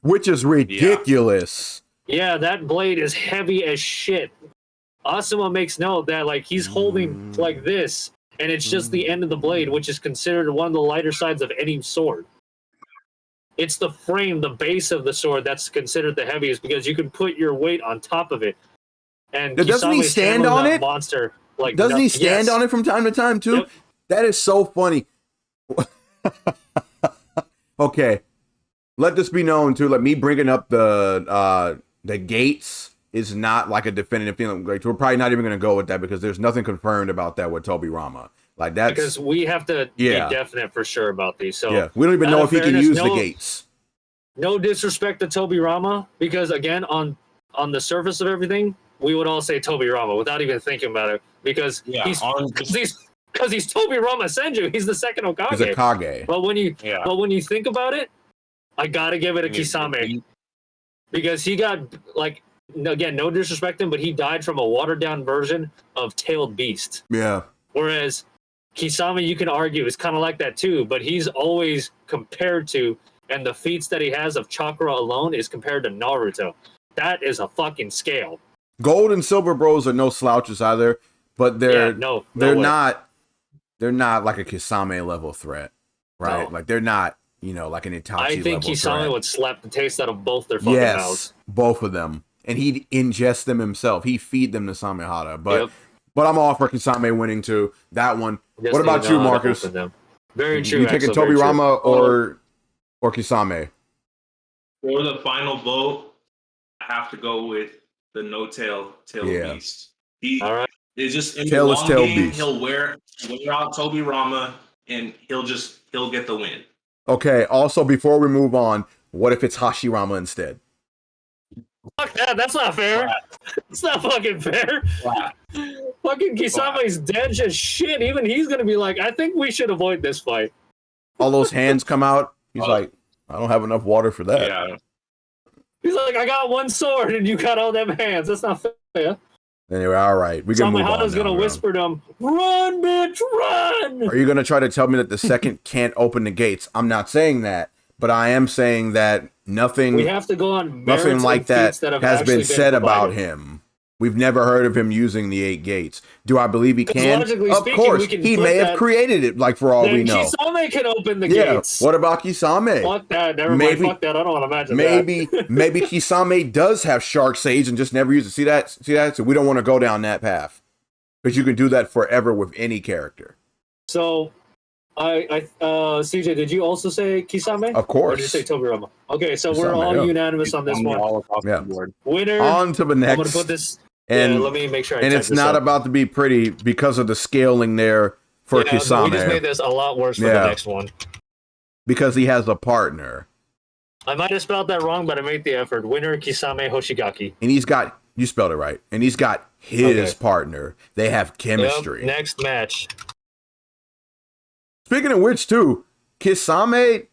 Which is ridiculous. Yeah, that blade is heavy as shit. Asuma makes note that, like, he's holding like this, and it's just the end of the blade, which is considered one of the lighter sides of any sword. It's the frame, the base of the sword, that's considered the heaviest, because you can put your weight on top of it. And Now, doesn't he Kisame's stand handling on that it? monster like Doesn't he stand on it from time to time too? Yep. That is so funny. Okay, let this be known too. Like, me bringing up the gates is not like a definitive thing. Like, we're probably not even going to go with that because there's nothing confirmed about that with Toby Rama. Like, that's because we have to Yeah. be definite for sure about these. So yeah. We don't even out know of if he can fairness, use the no- gates. no disrespect to Toby Rama, because again, on on the surface of everything, we would all say Tobirama without even thinking about it because he's Tobirama Senju. He's the second Hokage. He's a Kage. But when you think about it, I gotta give it a Kisame because he got like again, no disrespect him, but he died from a watered down version of Tailed Beast. Yeah. Whereas Kisame, you can argue, is kind of like that too, but he's always compared to, and the feats that he has of chakra alone is compared to Naruto. That is a fucking scale. Gold and silver bros are no slouches either, but they're not like a Kisame level threat, right? No. Like they're not, like an Itachi level I think Kisame threat. would slap the taste out of both their fucking mouths. Both of them. And he'd ingest them himself. He'd feed them to Samehada. But I'm all for Kisame winning too. That one. Just what about you, Marcus? Very true. You taking Tobirama or Kisame? For the final vote, I have to go with the Tail Beast. All right. It's just in Tail the is long Tail game, Beast. he'll wear out Tobirama and he'll get the win. Okay, also before we move on, what if it's Hashirama instead? Fuck that, that's not fair. It's not fucking fair. Wow. Fucking Kisame's dead as shit. Even he's gonna be like, I think we should avoid this fight. All those hands come out. He's like, I don't have enough water for that. Yeah. He's like, I got one sword and you got all them hands. That's not fair. Anyway, all right. We can move on. Samehada's gonna whisper to him, run, bitch, run! Are you gonna try to tell me that the second can't open the gates? I'm not saying that, but I am saying that nothing We have to go on nothing like that have has been said about provided. him. We've never heard of him using the 8 gates. Do I believe he can? logically Of speaking, course. we can He put may have that- created it, like for all we Then know. Kisame can open the Yeah. gates. What about Kisame? Fuck that. Never Maybe- mind. Fuck that. I don't want to imagine that. Maybe Kisame does have Shark Sage and just never used it. See that? So we don't want to go down that path. Because you can do that forever with any character. So, CJ, did you also say Kisame? Of course. Or did you say Tobirama? Okay, so we're Kisame, all yeah. unanimous on this I'm one. all across Yeah. the board. Winner. On to the I'm next. going to put this. And, let me make sure I and type it's this not up. about to be pretty because of the scaling there for Yeah, Kisame. We just made this a lot worse for Yeah. the next one. Because he has a partner. I might have spelled that wrong, but I made the effort. Winner, Kisame Hoshigaki. And he's got, you spelled it right. And he's got his partner. They have chemistry. Yep, next match. Speaking of which, too, Kisame,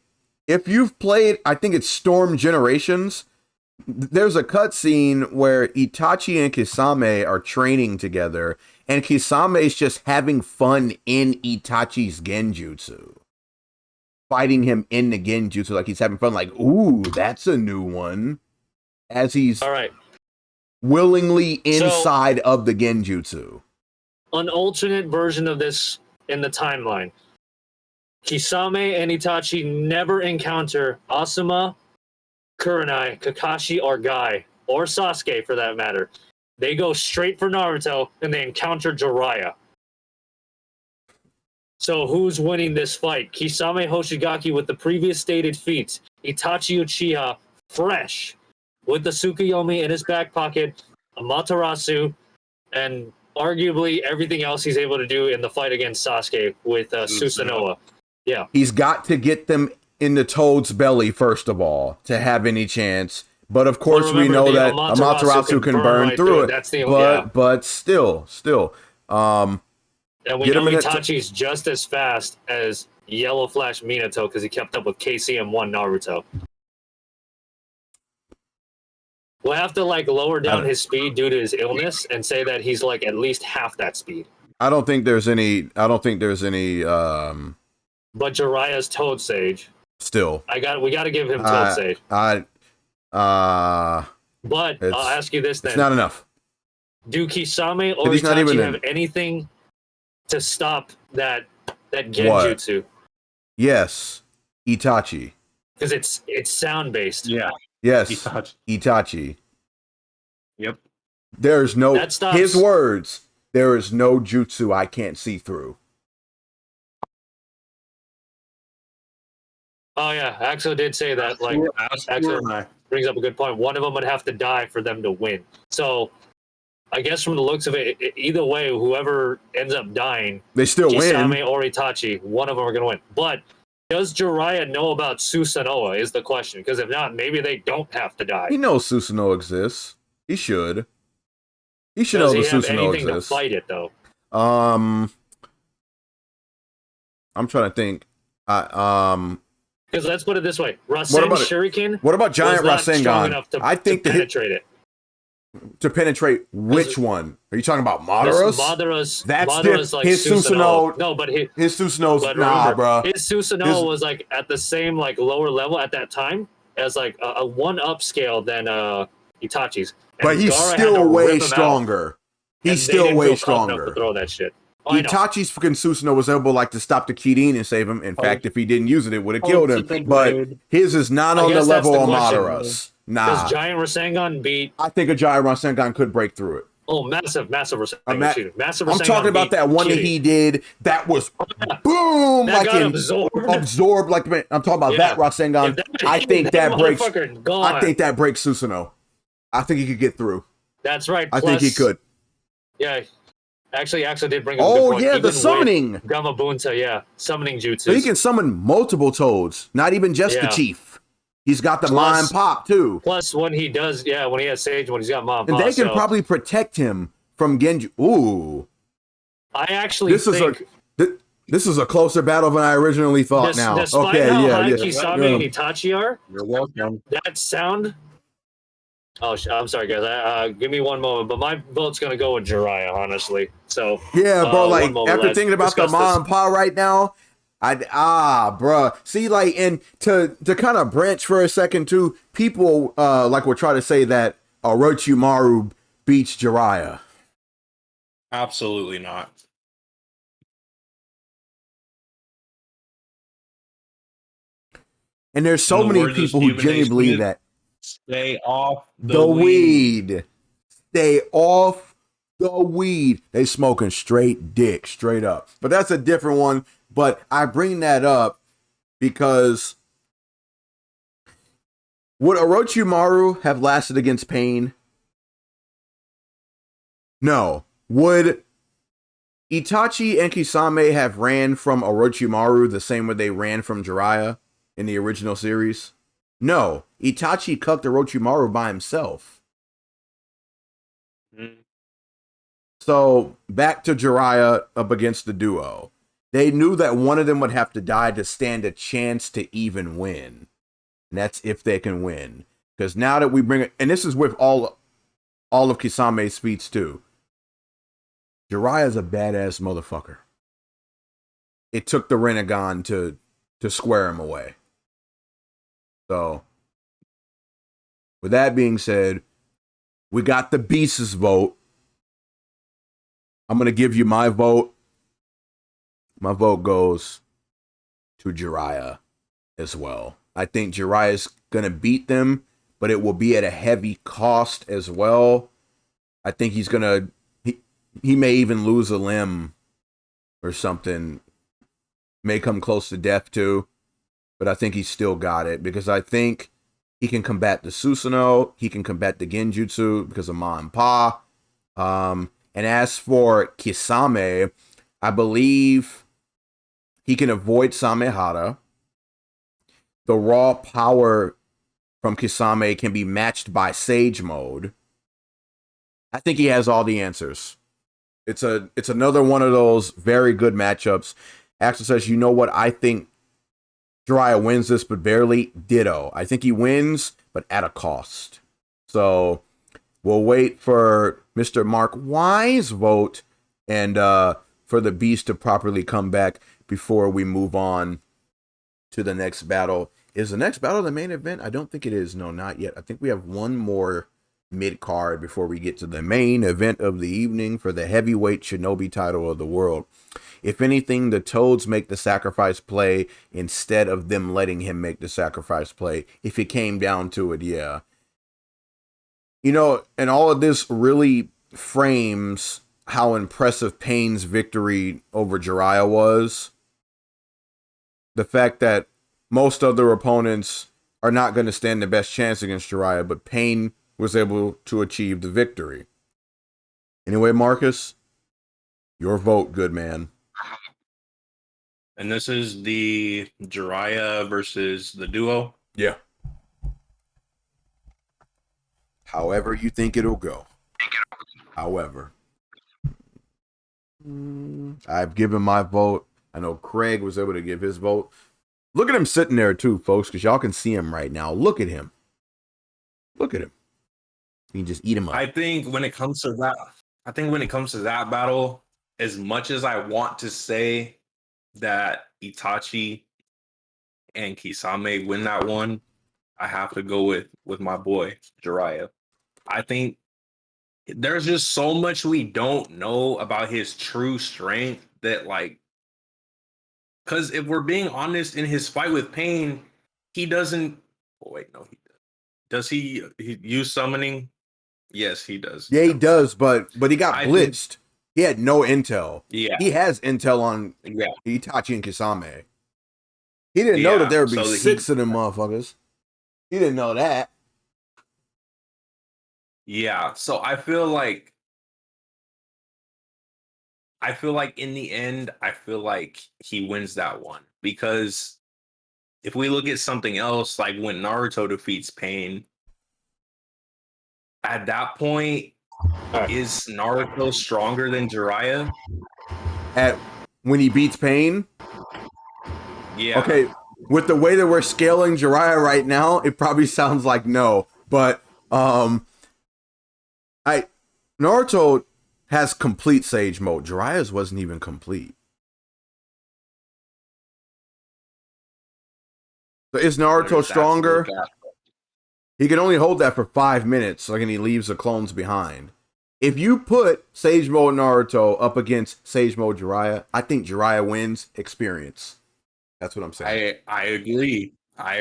if you've played, I think it's Storm Generations, there's a cutscene where Itachi and Kisame are training together, and Kisame's just having fun in Itachi's Genjutsu. Fighting him in the Genjutsu like he's having fun, like, ooh, that's a new one. As he's All right. willingly inside of the Genjutsu. An alternate version of this in the timeline. Kisame and Itachi never encounter Asuma, Kurenai, Kakashi, or Guy, or Sasuke for that matter. They go straight for Naruto and they encounter Jiraiya. So who's winning this fight? Kisame Hoshigaki with the previous stated feats. Itachi Uchiha fresh with the Tsukuyomi in his back pocket, Amaterasu, and arguably everything else he's able to do in the fight against Sasuke with Susanoo. Yeah. He's got to get them in the Toad's belly, first of all, to have any chance. But of course, we know that Amaterasu can burn right through it. That's the, but still. And we Get know him in a Itachi's just as fast as Yellow Flash Minato because he kept up with KCM1 Naruto. We'll have to lower down his speed due to his illness and say that he's at least half that speed. I don't think there's any. But Jiraiya's Toad Sage. Still, We got to give him Toad Sage. But I'll ask you this then: it's not enough. do Kisame or He's not even Itachi have anything to stop that Genjutsu? Yes, Itachi. Because it's sound based. Yeah. Yes, Itachi. Yep. There's no. That stops- His words. There is no jutsu I can't see through. Oh yeah, Axel did say that. Axel brings up a good point. One of them would have to die for them to win. So, I guess from the looks of it, either way, whoever ends up dying, They still Kisame win. or Itachi, one of them are going to win. But does Jiraiya know about Susanoo is the question. Because if not, maybe they don't have to die. He knows Susanoo exists. He should. He should Does know he the have Susanoo anything to exists. fight it though? I'm trying to think. Because let's put it this way: What Rasen about it? Shuriken What about Giant was not strong Rasengan? enough to, I think to that penetrate it. to penetrate which one? Are you talking about Madara's? That's Madara's like his Susanoo. No, but His Susanoo's but nah, remember, bro. his Susanoo was like at the same like lower level at that time as like a one upscale than Itachi's. And But he's Gaara had to still rip way him out, stronger. and He's they still didn't way feel confident enough stronger. to throw that shit. Oh, I know. Itachi's fucking Susanoo was able like to stop the Kirin and save him. In fact, if he didn't use it, it would have killed him. But his is not I on the guess that's level the of question. Madara's. Nah, Does Giant Rasengan beat? I think a Giant Rasengan could break through it. Oh, massive Rasengan. Massive I'm Rasengan talking about beat that one that Kirin. he did that was boom, That like got in, absorbed. like I'm talking about Yeah. that Rasengan. If I think that breaks. motherfucker gone. I think that breaks Susanoo. I think he could get through. That's right. I think he could. Yeah, actually did bring up a Oh good point. yeah, Even the with summoning. Gamabunta, yeah, summoning jutsus. So he can summon multiple toads, not even just the Yeah. chief. He's got the Plus- mind pop too. Plus, when he does, when he has Sage, when he's got Mom, And they can probably protect him from Genji. Ooh, I actually this think this is a closer battle than I originally thought. Now, despite okay, how yeah, high yeah. Kisame and Itachi are, You're welcome. that sound. Oh, I'm sorry, guys. Give me one moment, but my vote's gonna go with Jiraiya, honestly. So Yeah, bro. Like one moment, after let's thinking about the discuss Ma this. and Pa right now, bro. See, like, and to kind of branch for a second too, people like will try to say that Orochimaru beats Jiraiya. Absolutely not. And there's so In the many words of people who Stephen A. genuinely believe Smith, that. Stay off The weed. Stay off the weed. They smoking straight dick, straight up. But that's a different one. But I bring that up because would Orochimaru have lasted against Pain? No. Would Itachi and Kisame have ran from Orochimaru the same way they ran from Jiraiya in the original series? No. Itachi cucked Orochimaru by himself. Mm. So back to Jiraiya up against the duo. They knew that one of them would have to die to stand a chance to even win. And that's if they can win. Because now that we bring it, and this is with all of Kisame's feats too. Jiraiya's a badass motherfucker. It took the Rinnegan to square him away. So, with that being said, we got the Beast's vote. I'm going to give you my vote. My vote goes to Jiraiya as well. I think Jiraiya's going to beat them, but it will be at a heavy cost as well. I think he's going to, he may even lose a limb or something. May come close to death too. But I think he's still got it because I think he can combat the Susanoo. He can combat the Genjutsu because of Ma and Pa. And as for Kisame, I believe he can avoid Samehara. The raw power from Kisame can be matched by Sage Mode. I think he has all the answers. It's another one of those very good matchups. Axel says, you know what? I think Jiraiya wins this, but barely. Ditto. I think he wins, but at a cost. So we'll wait for Mr. Mark Wise' vote and for the Beast to properly come back before we move on to the next battle. Is the next battle the main event? I don't think it is. No, not yet. I think we have one more mid-card before we get to the main event of the evening for the heavyweight shinobi title of the world. If anything, the Toads make the sacrifice play instead of them letting him make the sacrifice play. If it came down to it, yeah. You know, and all of this really frames how impressive Pain's victory over Jiraiya was. The fact that most other opponents are not going to stand the best chance against Jiraiya, but Pain was able to achieve the victory. Anyway, Marcus, your vote, good man. And this is the Jiraiya versus the duo. Yeah. however you think it'll go. However, I've given my vote. I know Craig was able to give his vote. Look at him sitting there too, folks, because y'all can see him right now. Look at him. Look at him. You can just eat him up. I think when it comes to that battle, as much as I want to say that Itachi and Kisame win that one, I have to go with my boy Jiraiya. I think there's just so much we don't know about his true strength that, like, because if we're being honest, in his fight with Pain, he doesn't. Oh, wait, no, he does. Does he use summoning? Yes, he does. Yeah, he does, but he got I blitzed. He had no intel. Yeah. He has intel on Itachi and Kisame. He didn't know that there would be 6 of them motherfuckers. He didn't know that. Yeah, so I feel like in the end, I feel like he wins that one, because if we look at something else, like when Naruto defeats Pain, at that point, is Naruto stronger than Jiraiya? When he beats Pain? Yeah. Okay, with the way that we're scaling Jiraiya right now, it probably sounds like no, but Naruto has complete Sage mode. Jiraiya's wasn't even complete. So is Naruto stronger? He can only hold that for 5 minutes, like, and he leaves the clones behind. If you put Sage Mode Naruto up against Sage Mode Jiraiya, I think Jiraiya wins experience. That's what I'm saying. I agree. The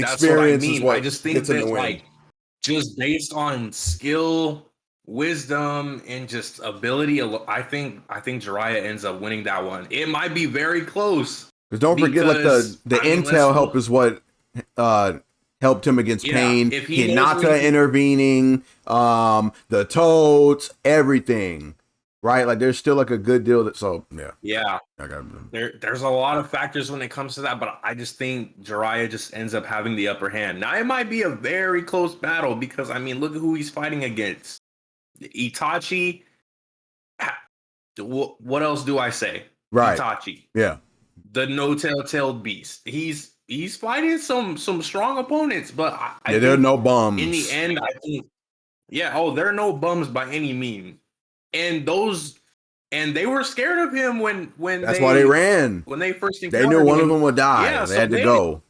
That's what I experience is mean. what I just think gets in the that, win. like, just based on skill, wisdom, and just ability, I think Jiraiya ends up winning that one. It might be very close. Because don't forget, like, the intel help is what helped him against Pain. Hinata intervening, the Toads, everything. Right? Like, there's still, like, a good deal that, so, yeah. Yeah. There's a lot of factors when it comes to that, but I just think Jiraiya just ends up having the upper hand. Now, it might be a very close battle because, I mean, look at who he's fighting against. Itachi. What else do I say? Right. Itachi. Yeah. The no telltale beast. He's fighting some strong opponents, but I there are no bums. In the end, I think, there are no bums by any means. And they were scared of him when that's why they ran. When they first encountered him. They knew one of them would die. Yeah, they had to go.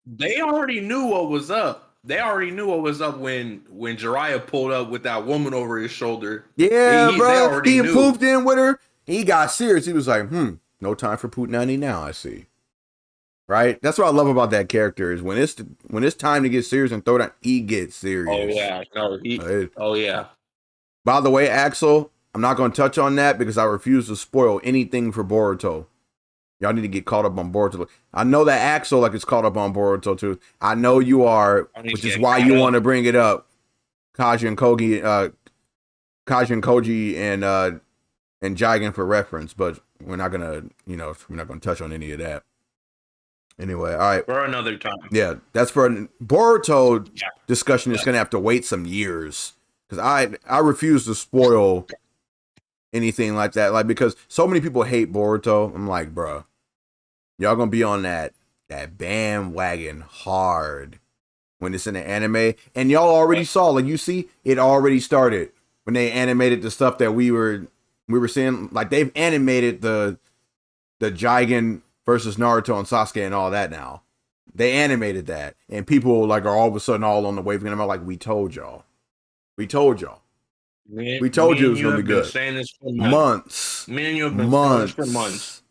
They already knew what was up. They already knew what was up when Jiraiya pulled up with that woman over his shoulder. Yeah, bro. He pooped in with her. He got serious. He was like, no time for Pootanani now, I see. Right? That's what I love about that character is when it's time to get serious and throw down, he gets serious. Oh, yeah. No, oh, yeah. By the way, Axel, I'm not going to touch on that because I refuse to spoil anything for Boruto. Y'all need to get caught up on Boruto. I know that Axel is caught up on Boruto too. I know you are, which is why you want to bring it up. Kaji and Koji and Jigen for reference, but we're not gonna touch on any of that. Anyway, all right. For another time. Yeah, that's for Boruto discussion. Is gonna have to wait some years because I refuse to spoil anything like that. Like, because so many people hate Boruto. I'm like, bruh, y'all gonna be on that bandwagon hard when it's in the anime, and y'all already saw. Like, you see, it already started when they animated the stuff that we were seeing. Like, they've animated the Jigen versus Naruto and Sasuke and all that now. They animated that, and people are all of a sudden all on the wave. And I'm like, we told y'all. We told you it was gonna be good. Saying this for months. Me and you have been saying this for months.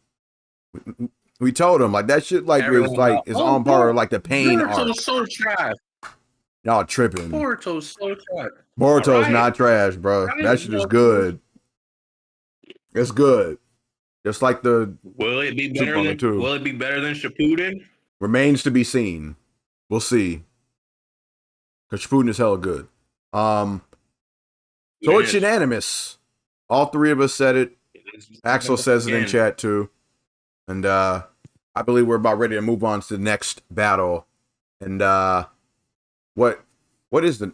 We told them that shit is on par with the Pain arc. Boruto's so trash. Y'all tripping. Boruto's so trash. Boruto's not trash, bro. That shit is good. It's good. Just like the. Will it be better than Shippuden? Remains to be seen. We'll see. Because Shippuden is hella good. So it's unanimous. All three of us said it. Axel says it in chat too. And I believe we're about ready to move on to the next battle. And what is the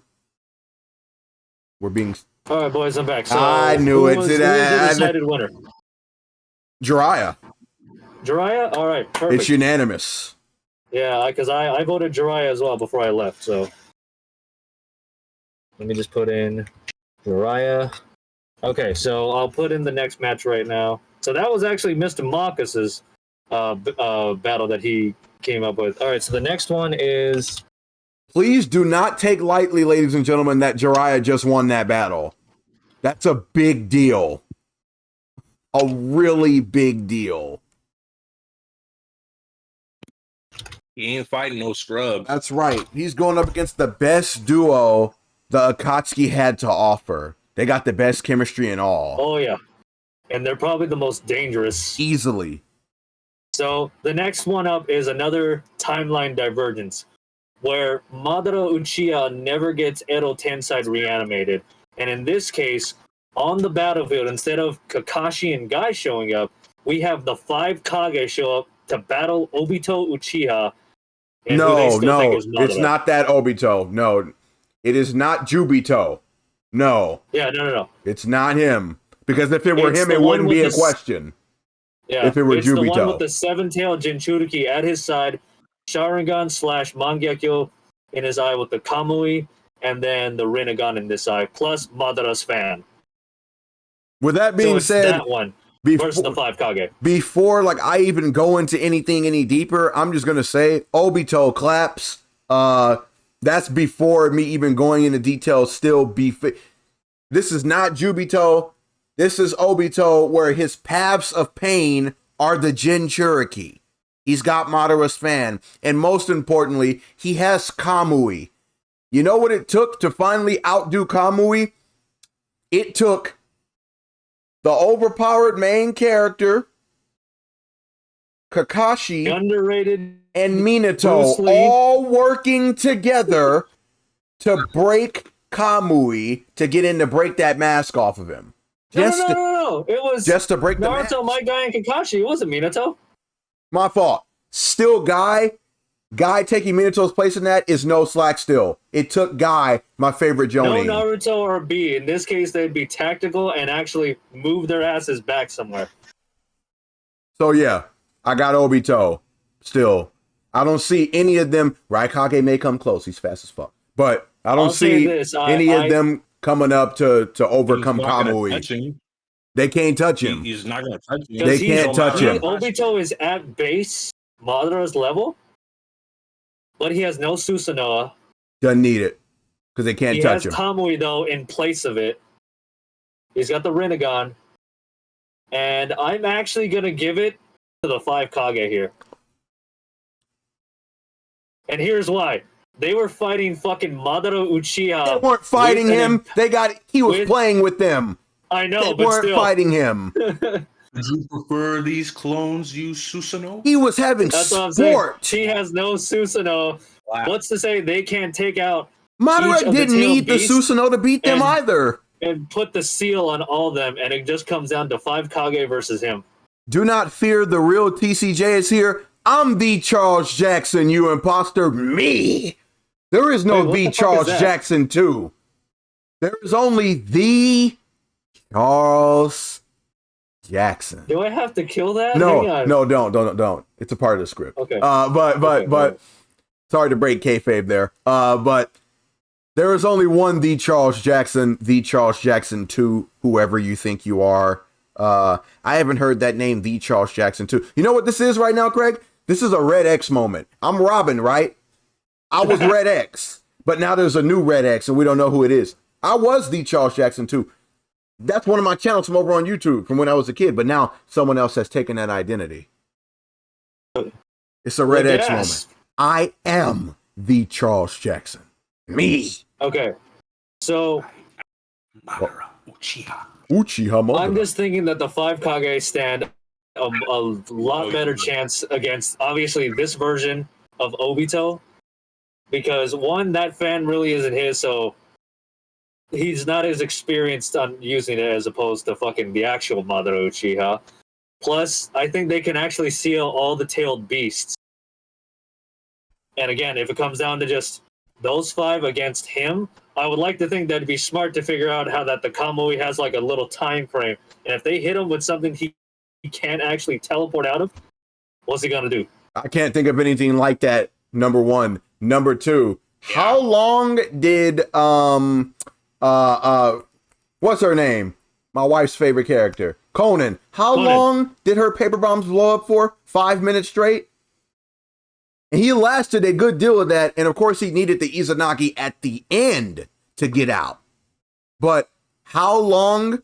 We're being. All right, boys, I'm back. So I knew it. Who's the See that? decided winner? Jiraiya. Who was the decided winner? Jiraiya? All right, perfect. It's unanimous. Yeah, because I voted Jiraiya as well before I left. So let me just put in Jiraiya. Okay, so I'll put in the next match right now. So that was actually Mr. Marcus's battle that he came up with. All right, so the next one is. Please do not take lightly, ladies and gentlemen, that Jiraiya just won that battle. That's a big deal. A really big deal. He ain't fighting no scrubs. That's right. He's going up against the best duo the Akatsuki had to offer. They got the best chemistry and all. Oh, yeah. And they're probably the most dangerous. Easily. So the next one up is another timeline divergence, where Madara Uchiha never gets Edo Tensei reanimated. And in this case, on the battlefield, instead of Kakashi and Guy showing up, we have the 5 Kage show up to battle Obito Uchiha. And who they still think is Madara. It's not that Obito. No, it is not Jubito. No. Yeah, no. It's not him. Because if it were him, it wouldn't be a question. Yeah, if it were it's Jubito. the one with the 7-tailed Jinchuriki at his side, Sharingan / Mangekyo in his eye with the Kamui, and then the Rinnegan in this eye, plus Madara's fan. With that being so it's said, that one versus the 5 Kage. Before I even go into anything any deeper, I'm just gonna say Obito claps. That's before me even going into details. This is not Jubito. This is Obito, where his paths of pain are the Jinchuriki. He's got Madara's fan, and most importantly, he has Kamui. You know what it took to finally outdo Kamui? It took the overpowered main character, Kakashi, underrated, and Minato all working together to break Kamui to get in to break that mask off of him. No. It was just to break the mask. Naruto, my guy, and Kakashi. It wasn't Minato. My fault. Still Guy taking Minato's place in that is no slack still. It took Guy, my favorite Jonin. No Naruto or B. In this case, they'd be tactical and actually move their asses back somewhere. So yeah, I got Obito still. I don't see any of them. Raikage may come close. He's fast as fuck. But I don't see any of them coming up to overcome Kamui. They can't touch him. He's not going to touch him. They can't touch him. Obito is at base Madara's level, but he has no Susanoo. Doesn't need it because they can't touch him. He has Kamui, though, in place of it. He's got the Rinnegan. And I'm actually going to give it to the 5 Kage here. And here's why. They were fighting fucking Madara Uchiha. They weren't fighting him. He was playing with them. I know, they weren't fighting him. Would you prefer these clones use Susanoo? He was having sport. He has no Susanoo. Wow. What's to say they can't take out Madara didn't need the Susanoo to beat them either. And put the seal on all of them, and it just comes down to 5 Kage versus him. Do not fear, the real TCJ is here. I'm the Charles Jackson, you imposter. Me. There is no the Charles Jackson 2. There is only the Charles Jackson. Do I have to kill that? No, don't. It's a part of the script. Okay. But sorry to break kayfabe there. But there is only one the Charles Jackson 2, whoever you think you are. I haven't heard that name, the Charles Jackson 2. You know what this is right now, Craig? This is a Red X moment. I'm Robin, right? I was Red X, but now there's a new Red X, and we don't know who it is. I was the Charles Jackson 2. That's one of my channels from over on YouTube from when I was a kid, but now someone else has taken that identity. It's a Red X moment. I am the Charles Jackson. Me. Okay. So Madara Uchiha. Uchiha. I'm just thinking that the 5 Kage stand a lot better chance against, obviously, this version of Obito. Because, one, that fan really isn't his, so he's not as experienced on using it as opposed to fucking the actual Madara Uchiha. Plus, I think they can actually seal all the tailed beasts. And again, if it comes down to just those 5 against him, I would like to think that'd be smart to figure out how that the Kamui has like a little time frame, and if they hit him with something he can't actually teleport out of, what's he gonna do? I can't think of anything like that. Number one. Number two. How long did what's her name? My wife's favorite character, Conan. How long did her paper bombs blow up for? 5 minutes straight? And he lasted a good deal of that. And of course, he needed the Izanagi at the end to get out. But how long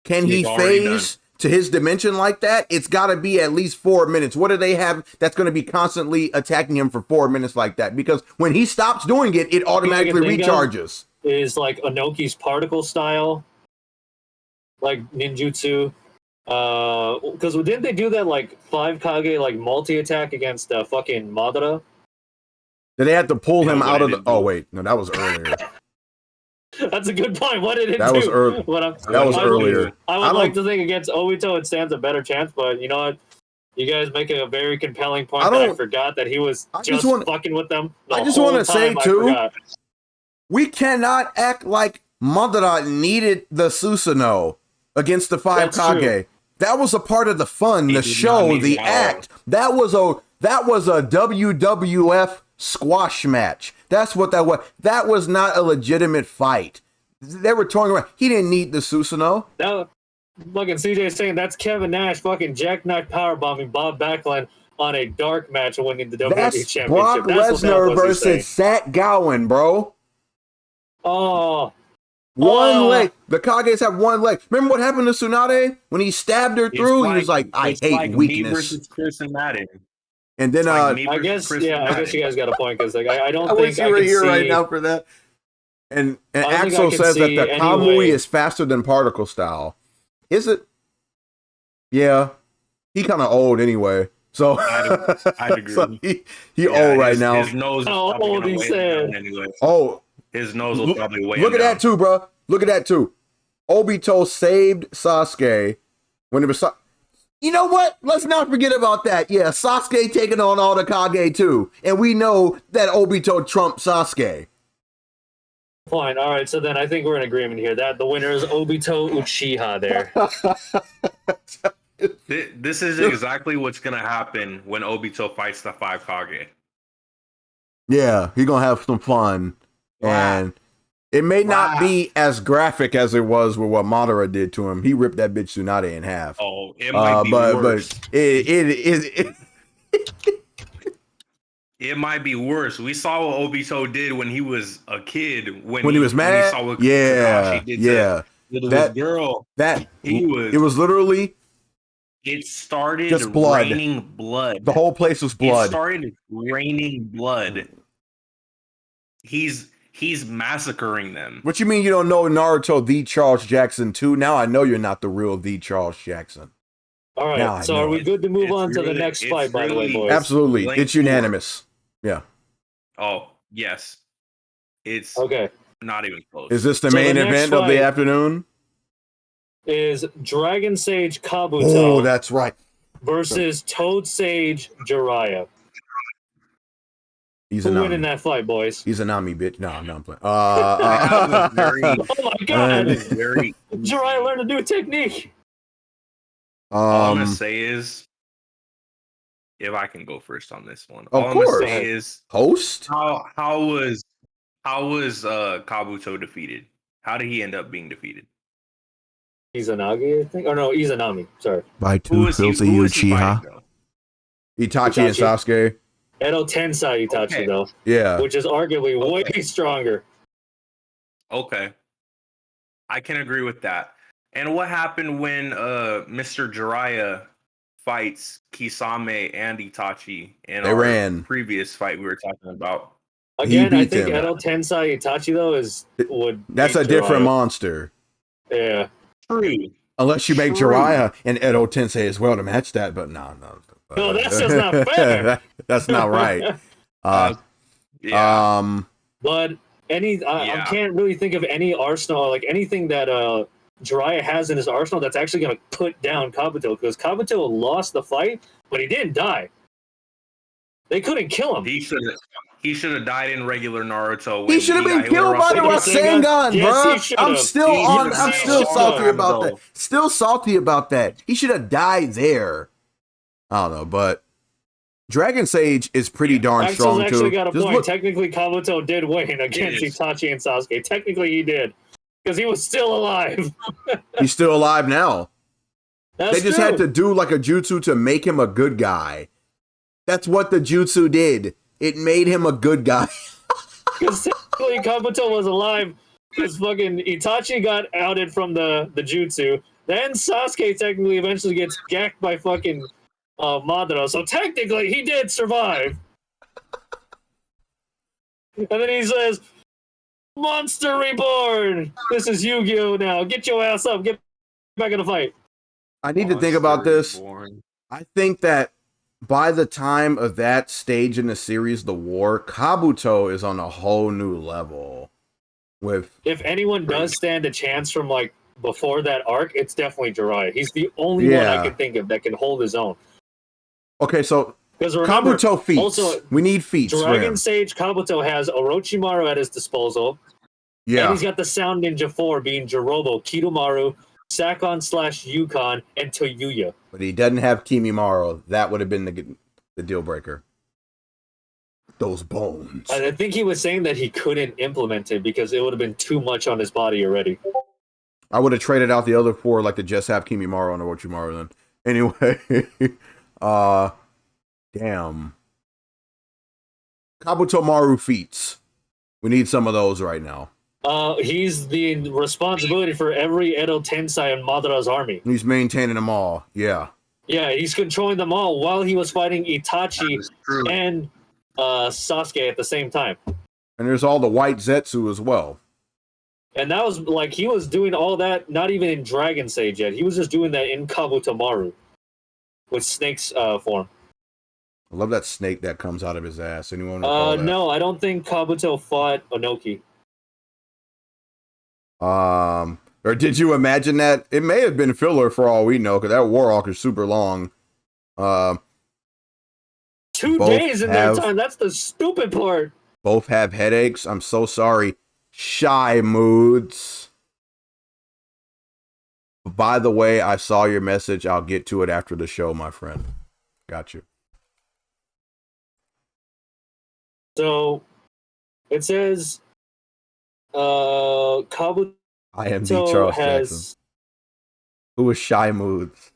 can he phase to his dimension like that? It's got to be at least 4 minutes. What do they have that's going to be constantly attacking him for 4 minutes like that? Because when he stops doing it, it automatically recharges. Is like Inoki's particle style, like ninjutsu. Because didn't they do that like 5 Kage like multi-attack against fucking Madara? Did they have to pull him out of the... Oh, wait. No, that was earlier. That's a good point. What did it that do? Was early. That was earlier. I would like to think against Obito it stands a better chance, but you know what? You guys make a very compelling point that I forgot that he was just fucking with them. I just want to say, too, we cannot act like Madara needed the Susanoo against the 5 Kage. True. That was a part of the fun, the show, the act. That was a WWF squash match. That's what that was. That was not a legitimate fight. They were toying around. He didn't need the Susanoo. Now, fucking CJ saying that's Kevin Nash fucking jackknife powerbombing Bob Backlund on a dark match winning the WWE Championship. Brock Lesnar versus Zach Gowen, bro. Oh. One leg. The Kages have one leg. Remember what happened to Tsunade? When he stabbed her through, he was like, I hate weakness. Me versus Chris and Madden. And then I guess you guys got a point because like I don't think wish you were here right now for that. And Axel says that the Kamui is faster than particle style. Is it? Yeah. He kind of old anyway. So I'd agree. So he old right now. His nose is how old he said. Anyway. Oh. His nose will probably weigh Look at that too, bro. Look at that too. Obito saved Sasuke when it was... You know what? Let's not forget about that. Yeah, Sasuke taking on all the Kage too. And we know that Obito trumped Sasuke. Fine. All right. So then I think we're in agreement here that the winner is Obito Uchiha there. This is exactly what's going to happen when Obito fights the 5 Kage. Yeah, he's going to have some fun. Wow. And it may not be as graphic as it was with what Madara did to him. He ripped that bitch Tsunade in half. Oh, it might be worse. But it might be worse. We saw what Obito did when he was a kid. When he was mad? He saw what Takashi did to that girl. It was literally... It started just blood. Raining blood. The whole place was blood. It started raining blood. He's massacring them. What you mean you don't know Naruto the Charles Jackson too? Now I know you're not the real the Charles Jackson. All right, so are we good to move on to the next fight, by the way, boys? Absolutely. It's unanimous. Yeah. Oh, yes. It's okay. Not even close. Is this the main event of the afternoon? Is Dragon Sage Kabuto. Oh, that's right. Versus Toad Sage Jiraiya. Who's winning that fight, boys? He's a Nami, bitch. No, I'm playing. Oh my god! Jiraiya learned a new technique. All I'm gonna say is, if I can go first on this one, of all course. I'm gonna say is, host. How was Kabuto defeated? How did he end up being defeated? Izanagi, I think. Oh no, Izanami. Sorry. By two filthy Uchiha. Itachi and Sasuke. Edo Tensai Itachi, though. Yeah. Which is arguably way stronger. Okay. I can agree with that. And what happened when Mr. Jiraiya fights Kisame and Itachi in our previous fight we were talking about? Again, I think Edo Tensai Itachi, though, that's a different monster. Yeah. True. Unless you make Jiraiya and Edo Tensei as well to match that, but no. No, that's just not fair. That's not right. But I can't really think of any arsenal, like anything that Jiraiya has in his arsenal that's actually going to put down Kabuto, because Kabuto lost the fight, but he didn't die. They couldn't kill him. He should have. he should have died in regular Naruto. He when should have been got hit with a killed by the Rasengan. Rasengan, Yes, bro. he should I'm have. still He on. should I'm have. still He salty should about have. that. Still salty about that. He should have died there. I don't know, but Dragon Sage is pretty darn Axel's strong actually too. got a Just point. look- Technically, Kabuto did win against Yes. Itachi and Sasuke. Technically, he did. Because he was still alive. he's still alive now. That's They just true. had to do like a jutsu to make him a good guy. That's what the jutsu did. It made him a good guy. Because technically, Kabuto was alive because fucking Itachi got outed from the jutsu. Then Sasuke technically eventually gets gacked by fucking Madara. So technically, he did survive. And then he says, Monster Reborn! This is Yu-Gi-Oh! Now. Get your ass up. Get back in the fight. I need to think about this. Reborn. I think that by the time of that stage in the series, the war, Kabuto is on a whole new level. With If anyone does stand a chance from like before that arc, it's definitely Jiraiya. He's the only one Yeah. I can think of that can hold his own. okay, so Because remember, Kabuto feats. also, We need feats for Dragon him. Sage Kabuto has Orochimaru at his disposal. And Yeah, he's got the Sound Ninja 4 being Jirobo, Kidomaru, Sakon/Yukon, and Toyuya. but he doesn't have Kimimaro. That would have been the deal breaker. Those bones. I think he was saying that he couldn't implement it because it would have been too much on his body already. I would have traded out the other four like to just have Kimimaro and Orochimaru then. Anyway, damn. Kabuto Maru feats. We need some of those right now. He's the responsibility for every Edo Tensei in Madara's army. He's maintaining them all. Yeah. Yeah, he's controlling them all while he was fighting That Itachi is true. and Sasuke at the same time. And there's all the white Zetsu as well. And that was like he was doing all that not even in Dragon Sage yet. He was just doing that in Kabuto Maru with Snake's form. I love that snake that comes out of his ass. Anyone recall that? No, I don't think Kabuto fought Onoki. Or did you imagine that? It may have been filler for all we know, because that war arc is super long. 2 Both days in their have- time. That's the stupid part. Both have headaches. I'm so sorry. Shy moods. By the way, I saw your message. I'll get to it after the show, my friend. Got you. So it says Kabuto I am the Charles Jackson. has Who is Shy Moods?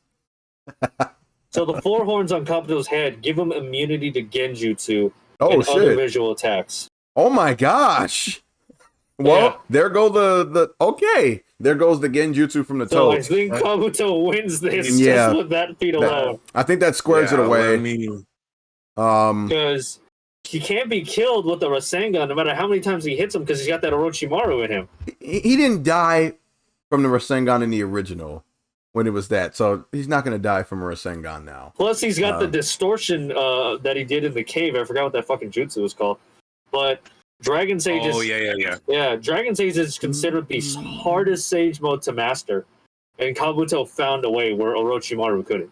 so the 4 horns on Kabuto's head give him immunity to Genjutsu Oh, and other shit. visual attacks. Oh, my gosh. Well, Yeah. there go the okay. There goes the Genjutsu from the So toe. I think Kabuto wins this Yeah. just with that feat alone. I think that squares it Yeah, away. I mean, Because he can't be killed with the Rasengan no matter how many times he hits him because he's got that Orochimaru in him. He didn't die from the Rasengan in the original when it was that. So he's not going to die from a Rasengan now. Plus, he's got the distortion that he did in the cave. I forgot what that fucking jutsu was called. But Dragon Sage oh is yeah. Dragon Sage is considered the hardest Sage mode to master. And Kabuto found a way where Orochimaru couldn't.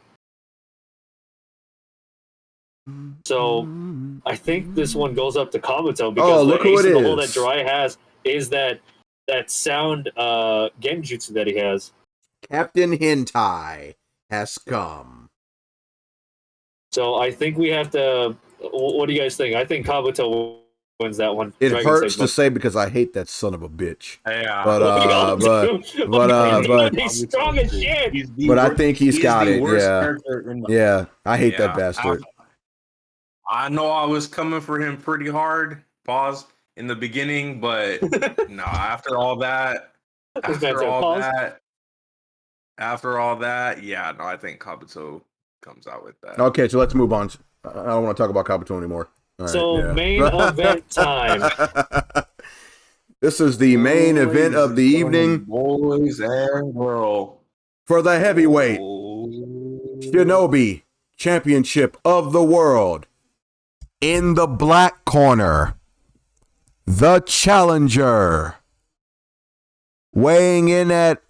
So I think this one goes up to Kabuto because look the who ace it in the hole that is. Jiraiya has is that sound genjutsu that he has. Captain Hentai has come. So I think we have to. What do you guys think? I think Kabuto wins that one. It Dragon hurts Sage to mode. say because I hate that son of a bitch. Yeah. But We all do. but He's strong as shit. but I think he's got the it. worst Yeah, character in the- yeah. I hate that Yeah, bastard. I know I was coming for him pretty hard. Pause in the beginning, but no. After all that, yeah. No, I think Kabuto comes out with that. Okay, so let's move on. I don't want to talk about Kabuto anymore. All right, So, yeah. main event time. This is the main event of the evening boys and girl. for the heavyweight Shinobi Championship of the World. In the black corner, the challenger. Weighing in at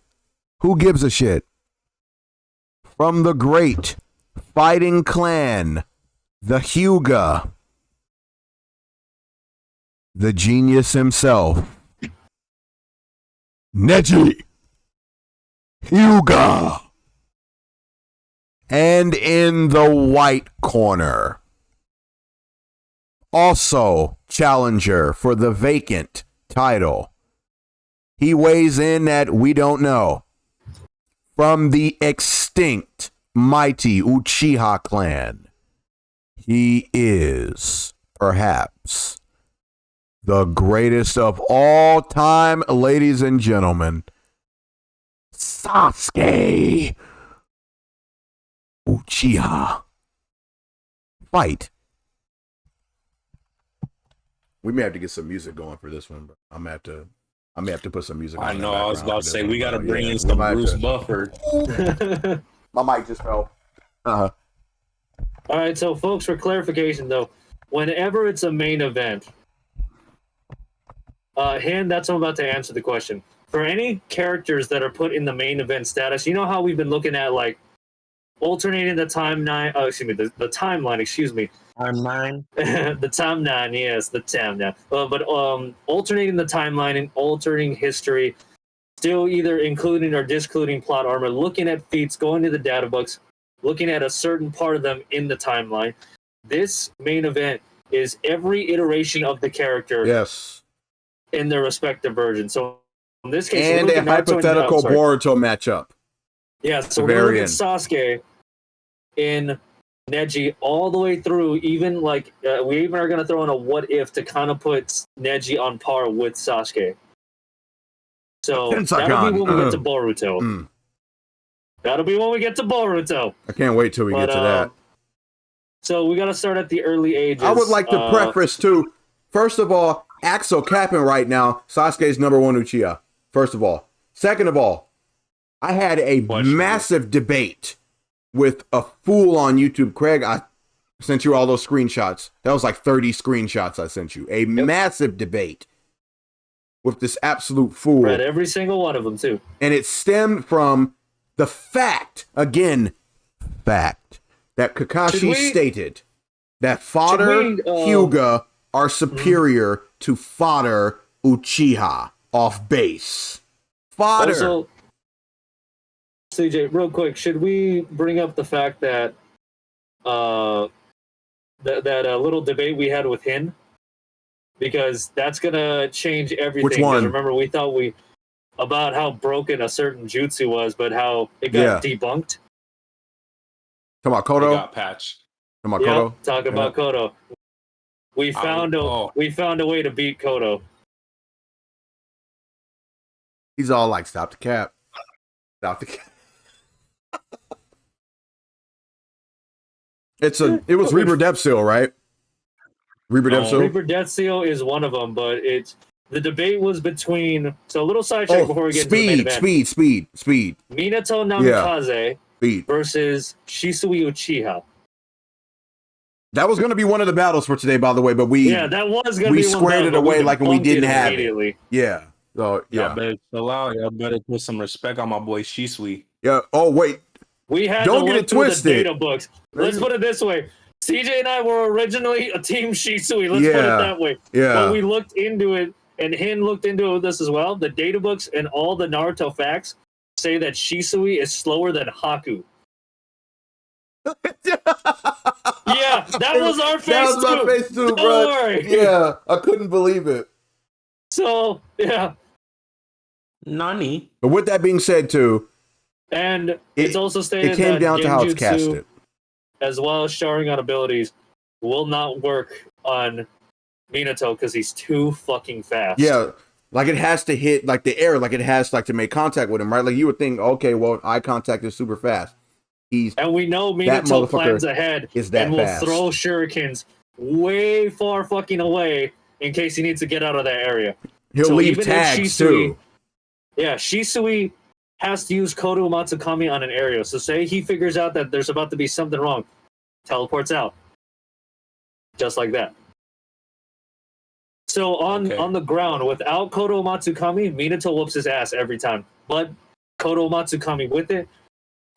who gives a shit? From the great fighting clan, the Hyuga. the genius himself, Neji Hyuga. And in the white corner, also challenger for the vacant title. He weighs in at we don't know. From the extinct mighty Uchiha clan. He is perhaps the greatest of all time, ladies and gentlemen. Sasuke Uchiha. Fight. We may have to get some music going for this one, but I may have to put some music on. I in know. the I was about to say we got to bring in we some might have Bruce to- Buffer. My mic just fell. All right, so folks, for clarification though, whenever it's a main event, Hand, that's what I'm about to answer the question. For any characters that are put in the main event status, you know how we've been looking at like alternating the timeline. Oh, excuse me, the timeline. Excuse me. Timeline. The timeline, yes, the timeline. But alternating the timeline and altering history, still either including or discluding plot armor, looking at feats, going to the data books, looking at a certain part of them in the timeline. This main event is every iteration of the character Yes. in their respective version. So in this case, And we're a looking at Naruto hypothetical Boruto matchup. Yeah, so the we're very looking at Sasuke in Neji all the way through. Even like we even are going to throw in a what if to kind of put Neji on par with Sasuke. So that'll be when we get to Boruto. Mm. That'll be when we get to Boruto. I can't wait till we get to that. So we got to start at the early ages. I would like to preface too. First of all, Axel capping right now. Sasuke's number one Uchiha. First of all. Second of all, I had a massive debate with a fool on YouTube. Craig, I sent you all those screenshots. That was like 30 screenshots I sent you. A massive debate with this absolute fool. Read every single one of them too. And it stemmed from the fact, again, that Kakashi stated that fodder Hyuga are superior to fodder Uchiha off base. Fodder. Also, CJ, real quick, should we bring up the fact that that little debate we had with Hin? Because that's gonna change everything. Which one? Remember, we thought about how broken a certain jutsu was, but how it got debunked. Talk about Kodo. Got patched. Talk about Kodo. Talk about Kodo. We found a way to beat Kodo. He's all like, "Stop the cap, stop the cap." It was Reaper Death Seal, right? Reaper Death Seal. Reaper Death Seal is one of them, but the debate was between. So a little sidetrack before we get into the main event. Speed. Minato Namikaze versus Shisui Uchiha. That was going to be one of the battles for today, by the way, but that was going to be squared it away like we didn't have it. Yeah. So Y'all better put some respect on my boy Shisui. Yeah. Oh wait. We had Don't to get look it through twisted. the data books. Let's put it this way. CJ and I were originally a team Shisui. Let's put it that way. Yeah. But we looked into it, and Hin looked into it with us as well. The data books and all the Naruto facts say that Shisui is slower than Haku. Yeah, that was our face That was my face too, Don't bro. worry. Yeah, I couldn't believe it. So, yeah. Nani? But with that being said, too, and it's also stated it came that down to how it's Genjutsu, casted, as well as Sharingan abilities, will not work on Minato because he's too fucking fast. Yeah, like it has to hit like the air, like it has like to make contact with him, right? Like you would think, okay, well, eye contact is super fast. And we know Minato plans ahead and will fast. throw shurikens way far fucking away in case he needs to get out of that area. He'll leave tags too. Yeah, Shisui has to use Kodo Matsukami on an area. So say he figures out that there's about to be something wrong, teleports out. Just like that. So on the ground, without Kodo Matsukami, Minato whoops his ass every time. But Kodo Matsukami with it,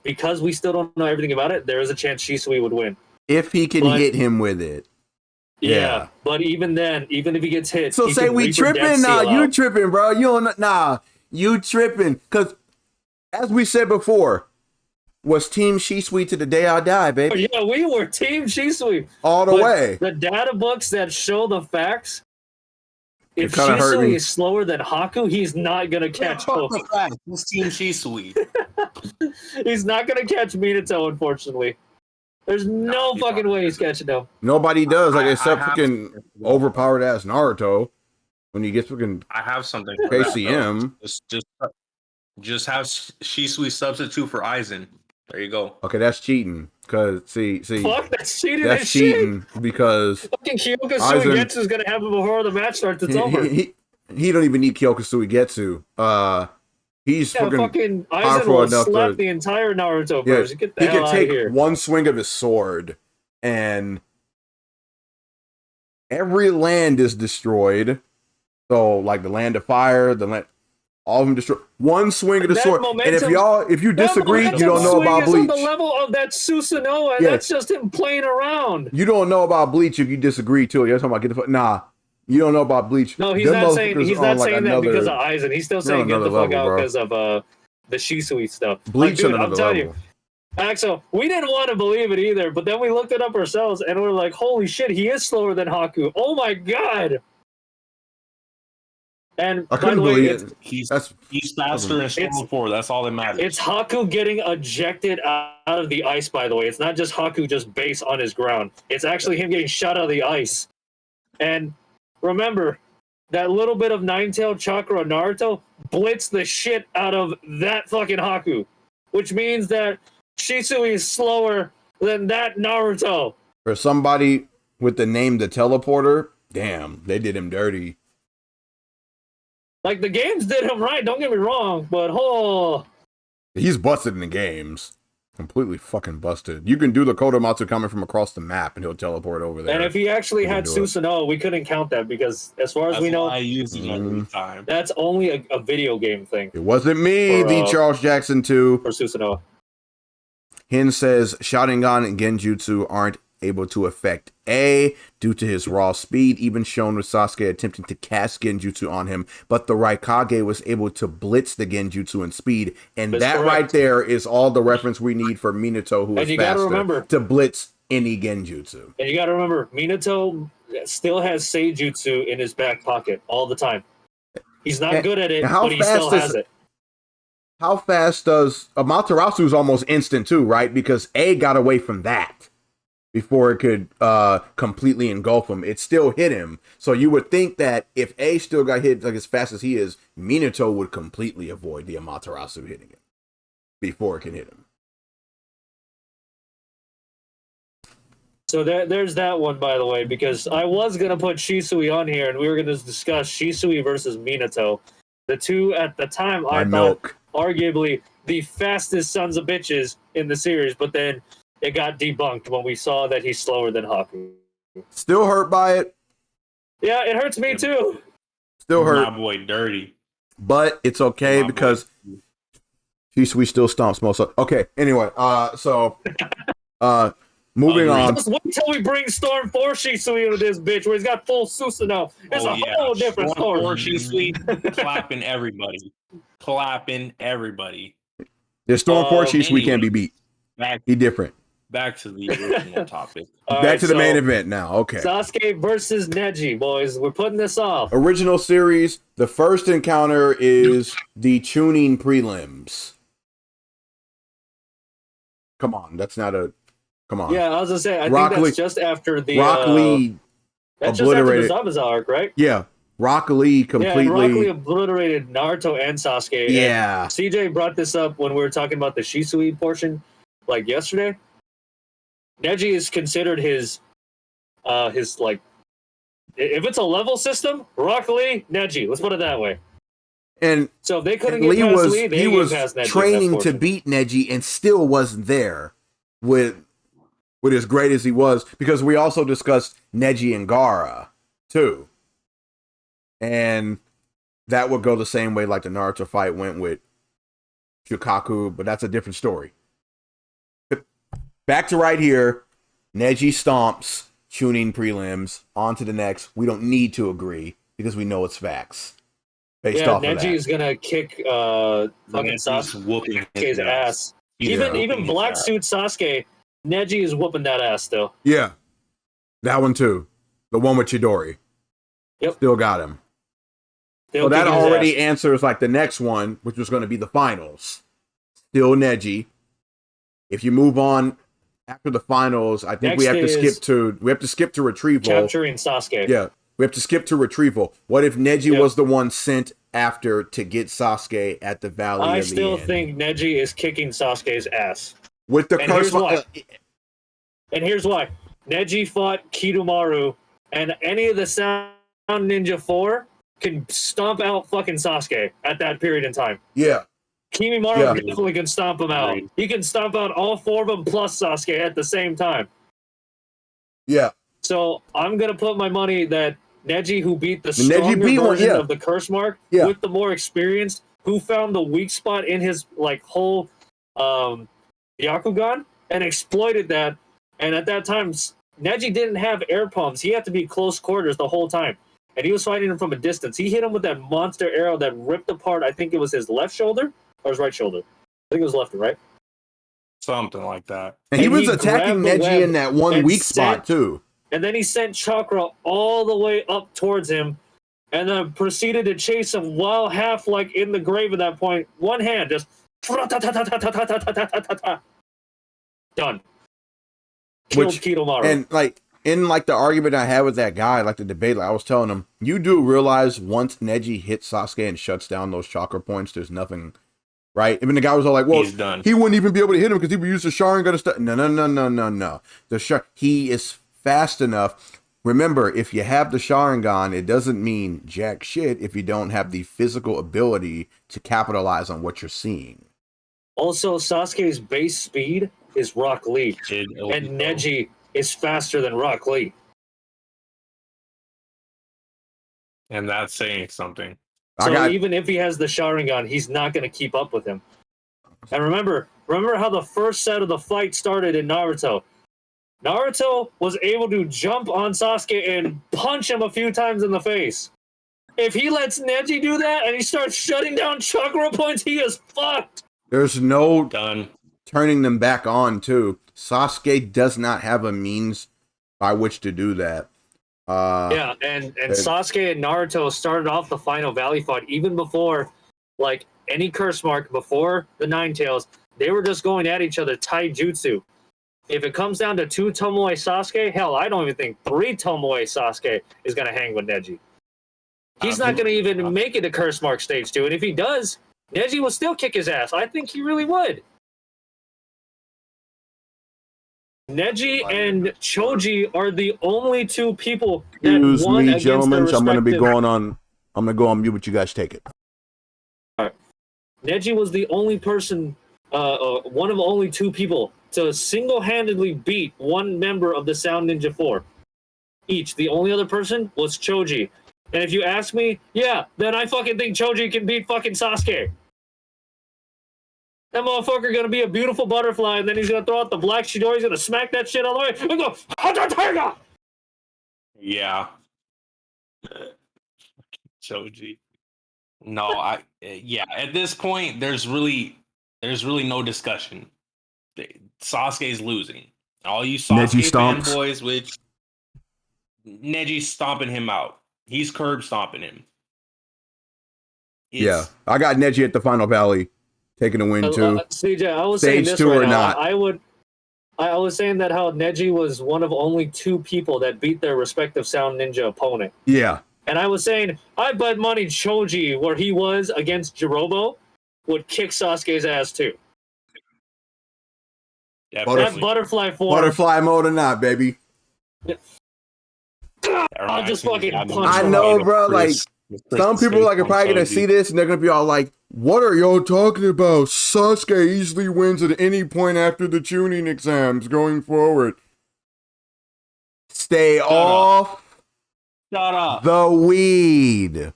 because we still don't know everything about it, there is a chance Shisui would win. If he can hit him with it. Yeah, but even then, even if he gets hit, So he say can we Reaper Death tripping? Nah, seal you out. tripping, bro. You don't. Nah, you tripping. Because as we said before, was Team She-Sweet to the day I die, baby. Yeah, we were Team Shisui. All the But way. the data books that show the facts, if kinda hurt Shisui me. is slower than Haku, he's not gonna catch Fuck Toby. the fact. This team, she's sweet. He's not gonna catch Minato, unfortunately. There's no he's fucking not. way he's catching him. Nobody does. Like, I except have fucking something for that. overpowered ass Naruto. When you get fucking I have something for that, though. KCM. Just have Shisui substitute for Aizen. There you go. Okay, that's cheating. Because, see. Fuck, that's cheating That's as shit. cheating because Fucking Kyoka Aizen- Suigetsu is gonna have him before the match starts. It's over. he don't even need Kyoka Suigetsu. He's Yeah, fucking Aizen powerful will enough slap to. the entire Naruto Yeah, version. Get the he hell could out take of here. one swing of his sword, and every land is destroyed. So, like the land of fire, all of them destroyed. One swing of the That sword. And if you That disagree, you momentum don't know swing about is Bleach. on the level of that Susanoo, and Yeah. that's just him playing around. You don't know about Bleach if you disagree too. You're talking about get the fuck. Nah, you don't know about Bleach. No, he's Them not saying motherfuckers he's on, not like, saying that another- because of Aizen. He's still saying get the another fuck level, out bro. because of the Shisui stuff. Bleach Like, on dude, I'm another telling level. you, Axel, we didn't want to believe it either, but then we looked it up ourselves and we're like, holy shit, he is slower than Haku. Oh my god. And I by couldn't the way, believe it's, it. He's faster in Storm 4. That's all that matters. it's Haku getting ejected out of the ice, by the way. It's not just Haku just base on his ground. It's actually him getting shot out of the ice. And remember, that little bit of nine-tailed chakra Naruto blitzed the shit out of that fucking Haku. Which means that Shisui is slower than that Naruto. For somebody with the name the teleporter, damn, they did him dirty. Like, the games did him right, don't get me wrong, but He's busted in the games. Completely fucking busted. You can do the Kodomatsu coming from across the map and he'll teleport over there. and if he actually had do it. Susanoo, we couldn't count that because as far as That's we know, why I use it every time. that's only a video game thing It wasn't me, For, the Charles Jackson 2. for Susanoo. Hin says Sharingan and Genjutsu aren't able to affect A due to his raw speed, even shown with Sasuke attempting to cast Genjutsu on him, but the Raikage was able to blitz the Genjutsu in speed, and That's that correct. right there is all the reference we need for Minato, who And is you gotta faster, remember- to blitz any Genjutsu. And you got to remember, Minato still has Seijutsu in his back pocket all the time. He's not And- good at it, and how but he still fast has is- it. How fast does Amaterasu is almost instant too, right? Because A got away from that before it could completely engulf him. It still hit him. So you would think that if A still got hit like as fast as he is, Minato would completely avoid the Amaterasu hitting him before it can hit him. So there's that one, by the way, because I was going to put Shisui on here, and we were going to discuss Shisui versus Minato. The two, at the time, I My thought milk. arguably the fastest sons of bitches in the series, but then it got debunked when we saw that he's slower than Haku. Still hurt by it. Yeah, it hurts me too. Still hurt. My boy, dirty. But it's okay My because Shisui still stomps most of. Okay, anyway, moving on. Just wait till we bring Storm 4 Shisui into this bitch where he's got full Susanoo. It's a whole different Storm story. 4, she's sweet. Clapping everybody. Clapping everybody. The Storm 4 Shisui anyway. can't be beat. Back, He different. back to the original topic. All Back right, to the main so event now. Okay. Sasuke versus Neji, boys. We're putting this off. Original series. The first encounter is the tuning prelims. Come on, that's not a. Come on. Yeah, I was gonna say. I Rock think that's Lee- just after the Rock Lee. That's obliterated- just after the Zabuza arc, right? Yeah. Rock Lee Yeah, completely. and Rock Lee obliterated Naruto and Sasuke. and Yeah. CJ brought this up when we were talking about the Shisui portion, like yesterday. Neji is considered his like, if it's a level system, Rock Lee, Neji. Let's put it that way. And So if they couldn't get Lee past was Lee, they he get was past Neji in that training to portion. beat Neji and still wasn't there with as great as he was, because we also discussed Neji and Gaara too. And that would go the same way like the Naruto fight went with Shukaku, but that's a different story. Back to right here, Neji stomps tuning prelims, on to the next. We don't need to agree because we know it's facts. Based off of that. Neji is gonna kick fucking Neji's whooping Sasuke's ass. Even Black Suit Sasuke, Neji is whooping that ass still. Yeah. That one too. The one with Chidori. Yep. Still got him. So that already answers like the next one, which was going to be the finals. Still Neji. If you move on after the finals, I think Next we have to skip to retrieval. Capturing Sasuke. Yeah. We have to skip to retrieval. What if Neji was the one sent after to get Sasuke at the Valley I of the still End? think Neji is kicking Sasuke's ass. With the And curse. And here's why. Neji fought Kidomaru, and any of the Sound Ninja 4 can stomp out fucking Sasuke at that period in time. Yeah. Kimimaru definitely can stomp him out. He can stomp out all 4 of them plus Sasuke at the same time. Yeah. So I'm going to put my money that Neji, who beat the stronger version of the curse mark with the more experience, who found the weak spot in his like whole Byakugan and exploited that. And at that time, Neji didn't have air pumps. He had to be close quarters the whole time. And he was fighting him from a distance. He hit him with that monster arrow that ripped apart, I think it was his left shoulder or his right shoulder. I think it was left, right? Something like that. And he was attacking Neji in that one weak spot, too. And then he sent chakra all the way up towards him and then proceeded to chase him while half like in the grave at that point. One hand, just done. Killed Kidomaru. And like in like the argument I had with that guy, like the debate, like I was telling him, you do realize once Neji hits Sasuke and shuts down those chakra points, there's nothing, right? Even the guy was all like, well, he wouldn't even be able to hit him because he would use the Sharingan and stuff. No. He is fast enough. Remember, if you have the Sharingan, it doesn't mean jack shit if you don't have the physical ability to capitalize on what you're seeing. Also, Sasuke's base speed is Rock Lee, and Neji is faster than Rock Lee. And that's saying something. So even if he has the Sharingan, he's not going to keep up with him. And remember how the first set of the fight started in Naruto. Naruto was able to jump on Sasuke and punch him a few times in the face. If he lets Neji do that and he starts shutting down chakra points, he is fucked. There's no turning them back on, too. Sasuke does not have a means by which to do that. And Sasuke and Naruto started off the final Valley fight even before, like, any curse mark, before the Nine Tails. They were just going at each other, taijutsu. If it comes down to 2 Tomoe Sasuke, hell, I don't even think 3 Tomoe Sasuke is going to hang with Neji. He's not going to even make it to curse mark stage 2. And if he does, Neji will still kick his ass. I think he really would. Neji and Choji are the only 2 people that won against their respective... I'm going to go on mute, but you guys take it. All right. Neji was the only person, one of only 2 people to single-handedly beat one member of the Sound Ninja 4. Each. The only other person was Choji. And if you ask me, then I fucking think Choji can beat fucking Sasuke. That motherfucker gonna be a beautiful butterfly, and then he's gonna throw out the black Chidori, he's gonna smack that shit all the way, and go, Hata. Yeah. Choji. No, at this point, there's really no discussion. Sasuke's losing. All you Sasuke fanboys, which Neji's stomping him out. He's curb stomping him. I got Neji at the Final Valley taking a win too. CJ, I was saying this right now. I was saying that how Neji was one of only 2 people that beat their respective Sound Ninja opponent. Yeah. And I was saying, I bet money Choji, where he was against Jirobo, would kick Sasuke's ass too. That butterfly form. Butterfly mode or not, baby. I'll just fucking punch him. I know, bro. Like, some people are probably going to see this and they're going to be all like, what are y'all talking about? Sasuke easily wins at any point after the tuning exams going forward. Stay off the weed.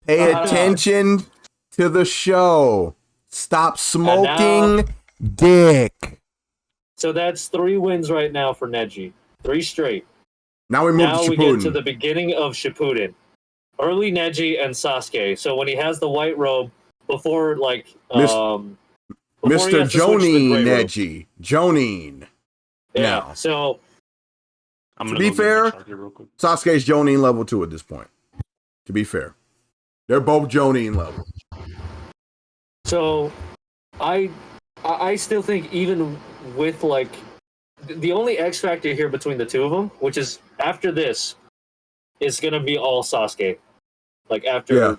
Pay attention to the show. Stop smoking dick. So that's 3 wins right now for Neji. 3 straight. Now we move Now to we get to Shippuden. the beginning of Shippuden. Early Neji and Sasuke. So when he has the white robe before, like, Mis- before he Mr. has to switch to the Jonin gray robe. Neji. Jonin. Yeah. Now, So I'm To gonna be go get my fair, charger real quick. Sasuke's Jonin level 2 at this point. To be fair. They're both Jonin level. So, I still think even with like the only X factor here between the two of them, which is after this, is gonna be all Sasuke. Like after,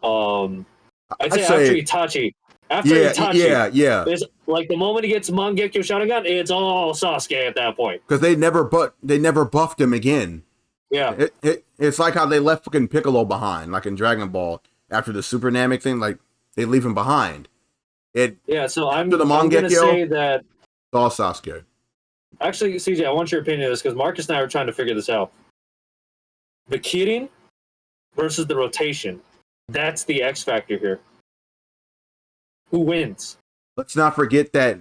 I'd say after Itachi. After Itachi, yeah. there's like the moment he gets Mangekyo Sharingan, it's all Sasuke at that point. Because they never buffed him again. Yeah, It's like how they left fucking Piccolo behind, like in Dragon Ball after the Super Namek thing. Like they leave him behind. yeah. So I'm the gonna Mangekyo, say that. It's all Sasuke. Actually, CJ, I want your opinion of this because Marcus and I were trying to figure this out. The Kirin versus the rotation. That's the X factor here. Who wins? Let's not forget that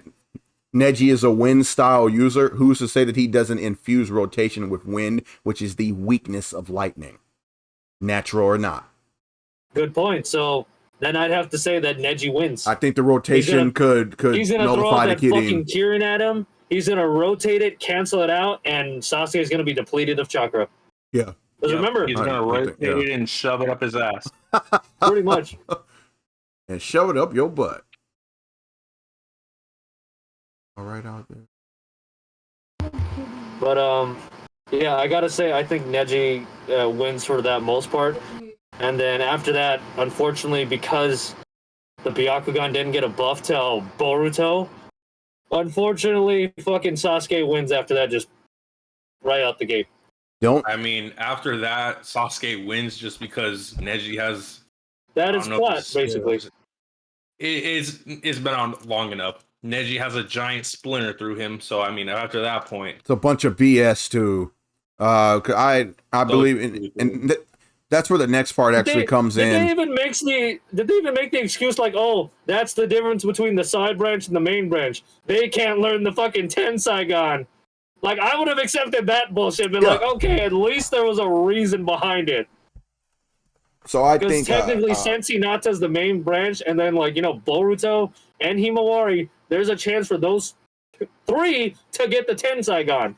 Neji is a wind style user. Who's to say that he doesn't infuse rotation with wind, which is the weakness of lightning, natural or not? Good point. So then I'd have to say that Neji wins. I think the rotation could He's gonna throw nullify that the fucking Kirin. Kirin at him. He's gonna rotate it, cancel it out, and Sasuke is gonna be depleted of chakra. Yeah, Because remember, he's I gonna think- rotate it and shove it up his ass. pretty much. and shove it up your butt. All right, out there. But yeah, I gotta say, I think Neji wins for that most part. And then after that, unfortunately, because the Byakugan didn't get a buff till Boruto, unfortunately, fucking Sasuke wins after that, just right out the gate. Don't I mean, after that, Sasuke wins just because Neji has. That I is don't know if plot, it's- basically. It's been on long enough. Neji has a giant splinter through him, so I mean, after that point, It's a bunch of BS too. I believe in that's where the next part actually comes Did in. they even make the excuse like, oh, that's the difference between the side branch and the main branch? They can't learn the fucking Tensaigon. Like, I would have accepted that bullshit, been Yeah. like, okay, at least there was a reason behind it. So I Because think technically, Sensei Nata's the main branch, and then, like, you know, Boruto and Himawari, there's a chance for those three to get the Tensaigon.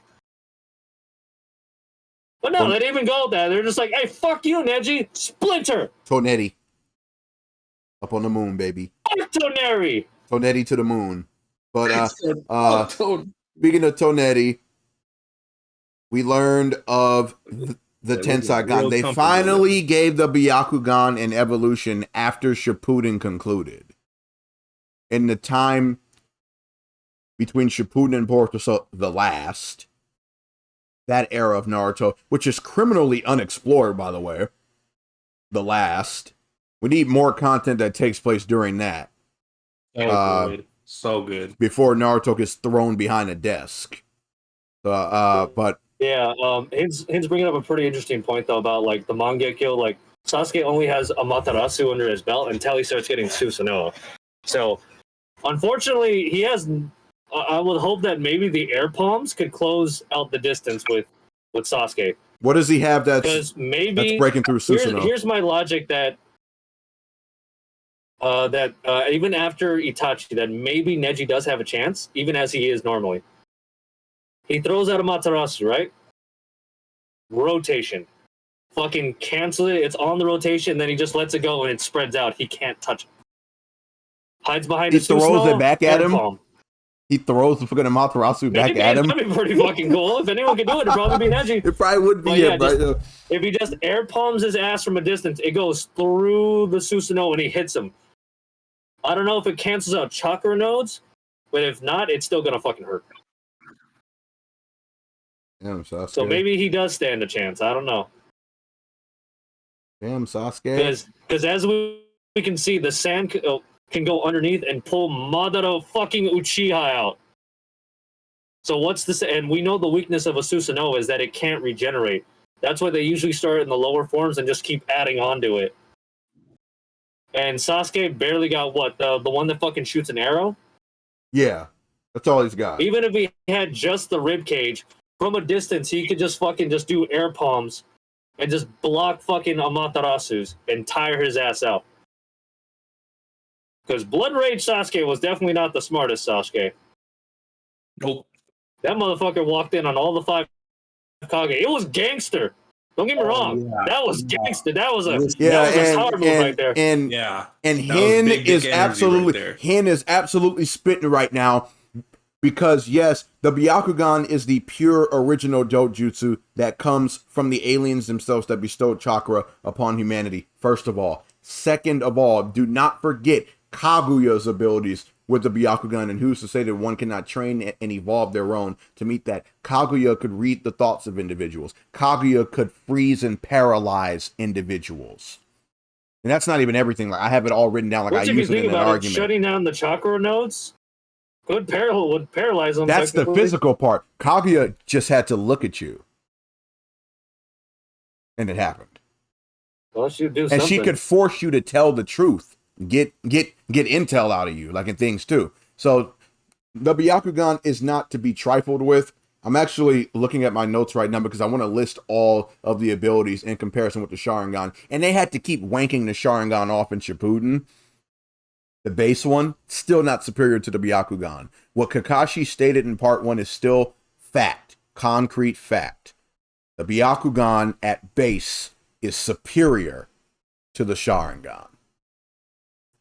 But no, they didn't even go with that. They're just like, hey, fuck you, Neji. Splinter. Tonetti up on the moon, baby. Octonary. Tonetti to the moon. But speaking of Tonetti, we learned of the Tensaigan. They finally gave the Byakugan an evolution after Shippuden concluded. In the time between Shippuden and Boruto, so the last, that era of Naruto, which is criminally unexplored, by the way. The last. We need more content that takes place during that. So good. Before Naruto gets thrown behind a desk. But Yeah, Hin's bringing up a pretty interesting point, though, about, like, the Mangekyo. Like, Sasuke only has Amaterasu under his belt until he starts getting Susanoo. So, unfortunately, he has... I would hope that maybe the air palms could close out the distance with Sasuke. what does he have Because maybe... that's breaking through Susanoo? Here's my logic that... even after Itachi, that maybe Neji does have a chance, even as he is normally. He throws out Amaterasu, right? Rotation. Fucking cancel it. It's on the rotation, then he just lets it go and it spreads out. He can't touch it. Hides behind He his throws Susanoo, it back at air him? palm. He throws the fucking Amaterasu back at him. That'd be pretty fucking cool. If anyone could do it, it'd probably be Neji. It probably would be But yeah, it, but If he just air palms his ass from a distance, it goes through the Susanoo and he hits him. I don't know if it cancels out chakra nodes, but if not, it's still gonna fucking hurt. damn Sasuke. So maybe he does stand a chance. I don't know. Damn Sasuke. Because as we can see, the sand can go underneath and pull Madara fucking Uchiha out. So what's this? And we know the weakness of a Susanoo is that it can't regenerate. That's why they usually start in the lower forms and just keep adding on to it. And Sasuke barely got what? The one that fucking shoots an arrow? Yeah. That's all he's got. Even if he had just the rib cage, from a distance, he could just fucking just do air palms and just block fucking Amaterasu's and tire his ass out. Because Blood Rage Sasuke was definitely not the smartest Sasuke. Nope. That motherfucker walked in on all the 5 Kage. It was gangster. Don't get me wrong. yeah. That was gangster. That was a Yeah, that was a power move right there. and Yeah. And That was Hen big dick is energy absolutely right there. Hen is absolutely spitting right now because yes, the Byakugan is the pure original dojutsu that comes from the aliens themselves that bestowed chakra upon humanity. First of all, second of all, do not forget Kaguya's abilities with the Byakugan, and who's to say that one cannot train and evolve their own to meet that? Kaguya could read the thoughts of individuals. Kaguya could freeze and paralyze individuals. And that's not even everything. Like I have it all written down. Like Which, I if you use it think in an about it, argument. shutting down the chakra nodes would paralyze them. That's the technically. physical part. Kaguya just had to look at you, and it happened. Well, she'd do And something. she could force you to tell the truth, get intel out of you, like in things too. So the Byakugan is not to be trifled with. I'm actually looking at my notes right now because I want to list all of the abilities in comparison with the Sharingan. And they had to keep wanking the Sharingan off in Shippuden. The base one, still not superior to the Byakugan. What Kakashi stated in part 1 is still fact, concrete fact. The Byakugan at base is superior to the Sharingan.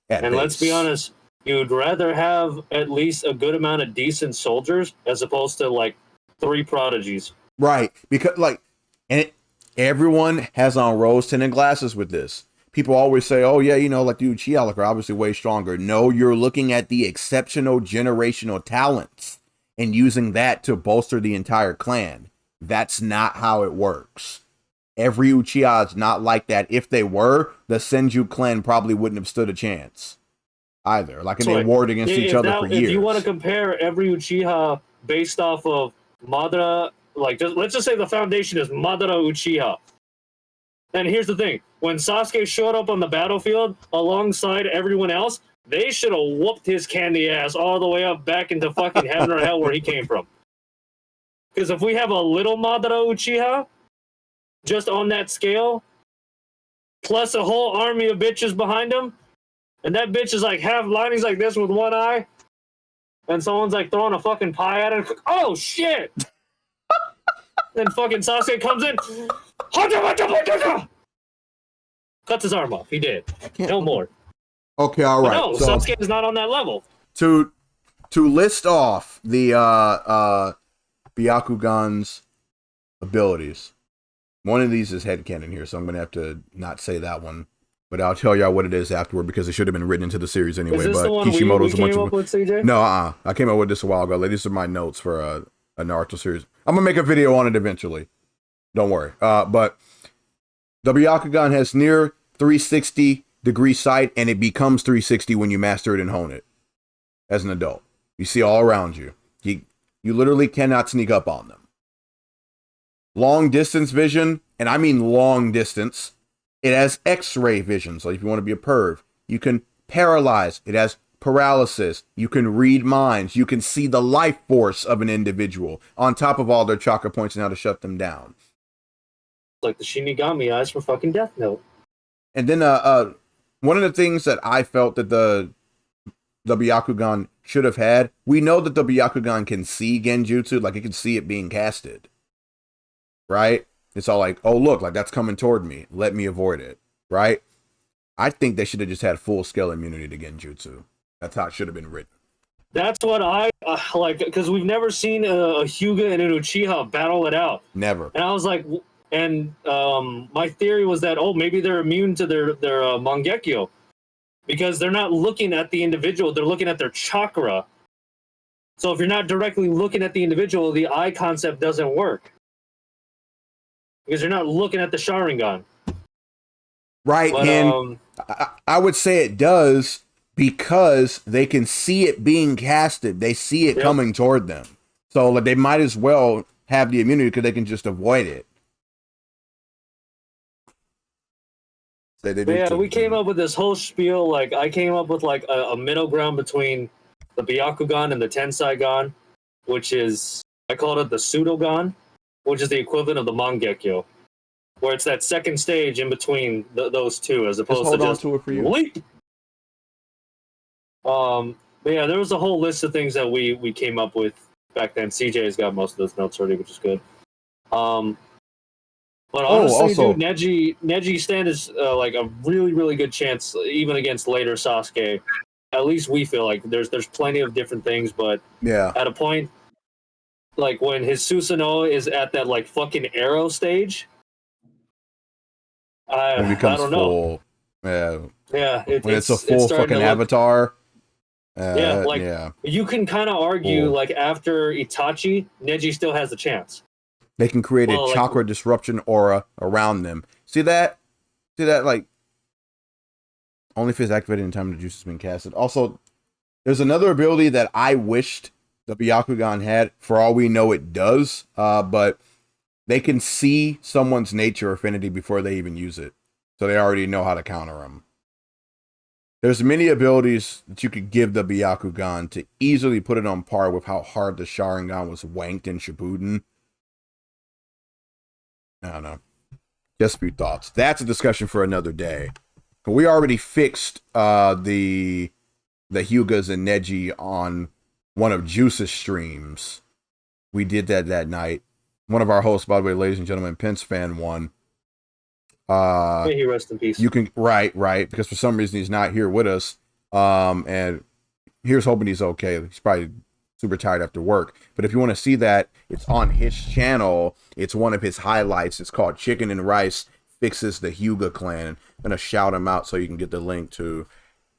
And let's be honest, you'd rather have at least a good amount of decent soldiers as opposed to like 3 prodigies. Right, because everyone has on rose-tinted glasses with this. People always say, oh yeah, like the Uchiha are obviously way stronger. No, you're looking at the exceptional generational talents and using that to bolster the entire clan. That's not how it works. Every Uchiha is not like that. If they were, the Senju clan probably wouldn't have stood a chance either. Like, and they warred against each other for years. If you want to compare every Uchiha based off of Madara, like let's just say the foundation is Madara Uchiha. And here's the thing: when Sasuke showed up on the battlefield alongside everyone else, they should have whooped his candy ass all the way up back into fucking heaven or hell where he came from. Because if we have a little Madara Uchiha, just on that scale, plus a whole army of bitches behind him, and that bitch is like half linings like this with one eye, and someone's like throwing a fucking pie at him. Oh shit! Then fucking Sasuke comes in, cuts his arm off. He did. No more. Okay, all right. But no, So Sasuke is not on that level. to list off the Byakugan's abilities. One of these is headcanon here, so I'm going to have to not say that one. But I'll tell y'all what it is afterward because it should have been written into the series anyway. Is this But the one we Kishimoto's a bunch came of up with, CJ? No, I came up with this a while ago. Like, these are my notes for a Naruto series. I'm gonna make a video on it eventually. Don't worry. But the Byakugan has near 360 degree sight, and it becomes 360 when you master it and hone it. As an adult, you see all around you. You literally cannot sneak up on them. Long distance vision, and I mean long distance. It has X-ray vision, so if you want to be a perv, you can paralyze. It has paralysis. You can read minds. You can see the life force of an individual on top of all their chakra points and how to shut them down. Like the Shinigami eyes from fucking Death Note. And then one of the things that I felt that the Byakugan should have had, we know that the Byakugan can see Genjutsu, like it can see it being casted. Right? It's all like, oh look, like that's coming toward me. Let me avoid it. Right? I think they should have just had full scale immunity to Genjutsu. That's how it should have been written. That's what I like, because we've never seen a Hyuga and an Uchiha battle it out. Never. And I was like, and my theory was that, oh, maybe they're immune to their Mangekyo. Because they're not looking at the individual, they're looking at their chakra. So if you're not directly looking at the individual, the eye concept doesn't work. Because you're not looking at the Sharingan. Right, But, and I would say it does because they can see it being casted. They see it coming toward them. So like, they might as well have the immunity because they can just avoid it. We came up with this whole spiel. Like, I came up with like a middle ground between the Byakugan and the Tenseigan, which is, I called it the Pseudogan. which is the equivalent of the Mangekyo, where it's that second stage in between those two, as opposed hold to on just to it for you. leap. But yeah, there was a whole list of things that we came up with back then. CJ has got most of those notes already, which is good. But honestly, also, dude, Neji stand is like a really, really good chance, even against later Sasuke. At least we feel like there's plenty of different things, but yeah, at a point, like when his Susanoo is at that like fucking arrow stage, when it I becomes don't know. full. Yeah, Yeah, when it's a full fucking avatar. Yeah, like yeah, you can kind of argue Cool. like after Itachi, Neji still has a chance. they can create a Well, like- chakra disruption aura around them. See that? Like only if it's activated in time the juice has been casted. Also, there's another ability that I wished the Byakugan had. For all we know, it does. But they can see someone's nature affinity before they even use it, so they already know how to counter them. There's many abilities that you could give the Byakugan to easily put it on par with how hard the Sharingan was wanked in Shippuden. I don't know. Just a few thoughts. That's a discussion for another day. But we already fixed the Hyugas and Neji on one of Juice's streams. We did that night. One of our hosts, by the way, ladies and gentlemen, Pence fan won. May he rest in peace. You can right, because for some reason he's not here with us. And here's hoping he's okay. He's probably super tired after work. But if you want to see that, it's on his channel. It's one of his highlights. It's called Chicken and Rice Fixes the Hyuga Clan. I'm gonna shout him out so you can get the link to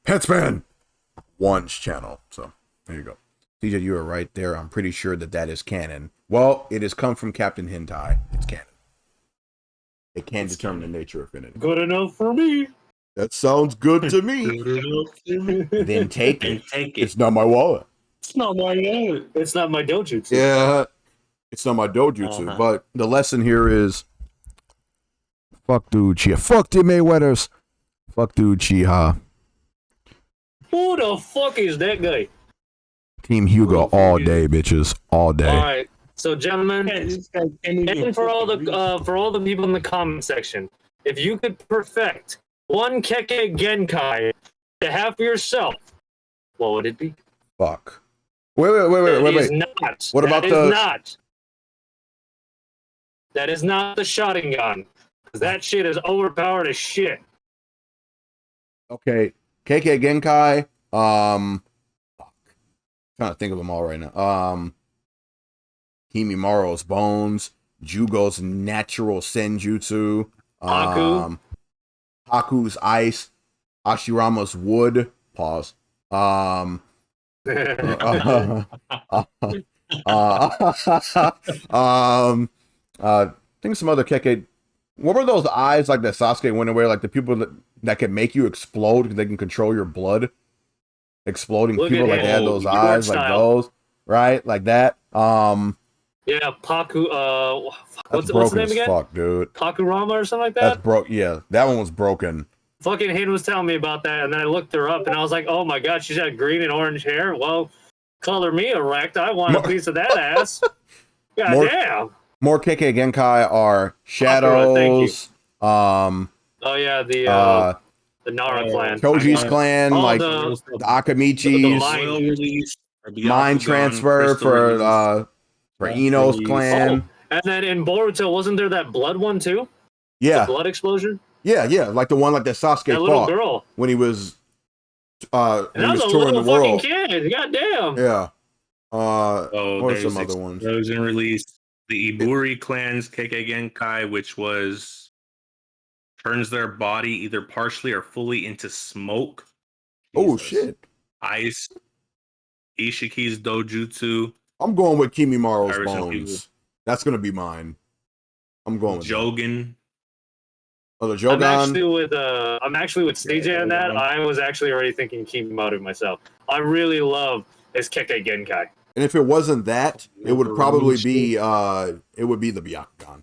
Petsman One's channel. So there you go. TJ, you are right there. I'm pretty sure that is canon. Well, it has come from Captain Hentai. It's canon. It can determine the nature of affinity. Good enough for me. That sounds good to me. Then take it. It's not my wallet. It's not my wallet. It's not my dojutsu. Yeah, it's not my dojutsu. But the lesson here is, fuck dude Chia. Fuck the Mayweathers. Fuck dude Chiha. Who the fuck is that guy? Team Hugo all day, bitches. All day. All right. So, gentlemen, and for all the people in the comment section, if you could perfect one Kekkei Genkai to have for yourself, what would it be? Fuck. Wait. Not. What about That is not the Sharingan. Because that shit is overpowered as shit. Okay. KK Genkai. Fuck. Trying to think of them all right now. Himimaru's Bones, Jugo's Natural Senjutsu, Haku's Ice, Ashirama's Wood. Pause. I think some other Kekkei. What were those eyes like that Sasuke went away? Like the people that can make you explode because they can control your blood. Exploding people like they had those eyes like those, right? Like that. Yeah, Paku. What's the name again? Fuck, dude. Pakurama or something like that. That's broke. Yeah, that one was broken. Fucking Hin was telling me about that, and then I looked her up, and I was like, "Oh my god, she's got green and orange hair." Well, color me erect. I want a piece of that ass. God damn. More Kekkei Genkai are Shadows. Oh yeah, the Nara clan, Choji's clan, like the Akamichis, mind transfer for Ino's clan. And then in Boruto, wasn't there that blood one too? Yeah, the blood explosion. Yeah, like the one like that Sasuke that little girl when he was and that was a touring little the world. Fucking kid. God damn. Yeah. What are some other ones? Frozen release. The Iburi clan's Kekkei Genkai, which was turns their body either partially or fully into smoke. Oh shit! Ice. Ishiki's Dojutsu. I'm going with Kimimaru's Bones. That's gonna be mine. I'm going with Jogan. Oh, the Jogan. I'm actually with CJ on that. I was actually already thinking Kimimaru myself. I really love his Kekkei Genkai. And if it wasn't that, it would probably be the Byakugan.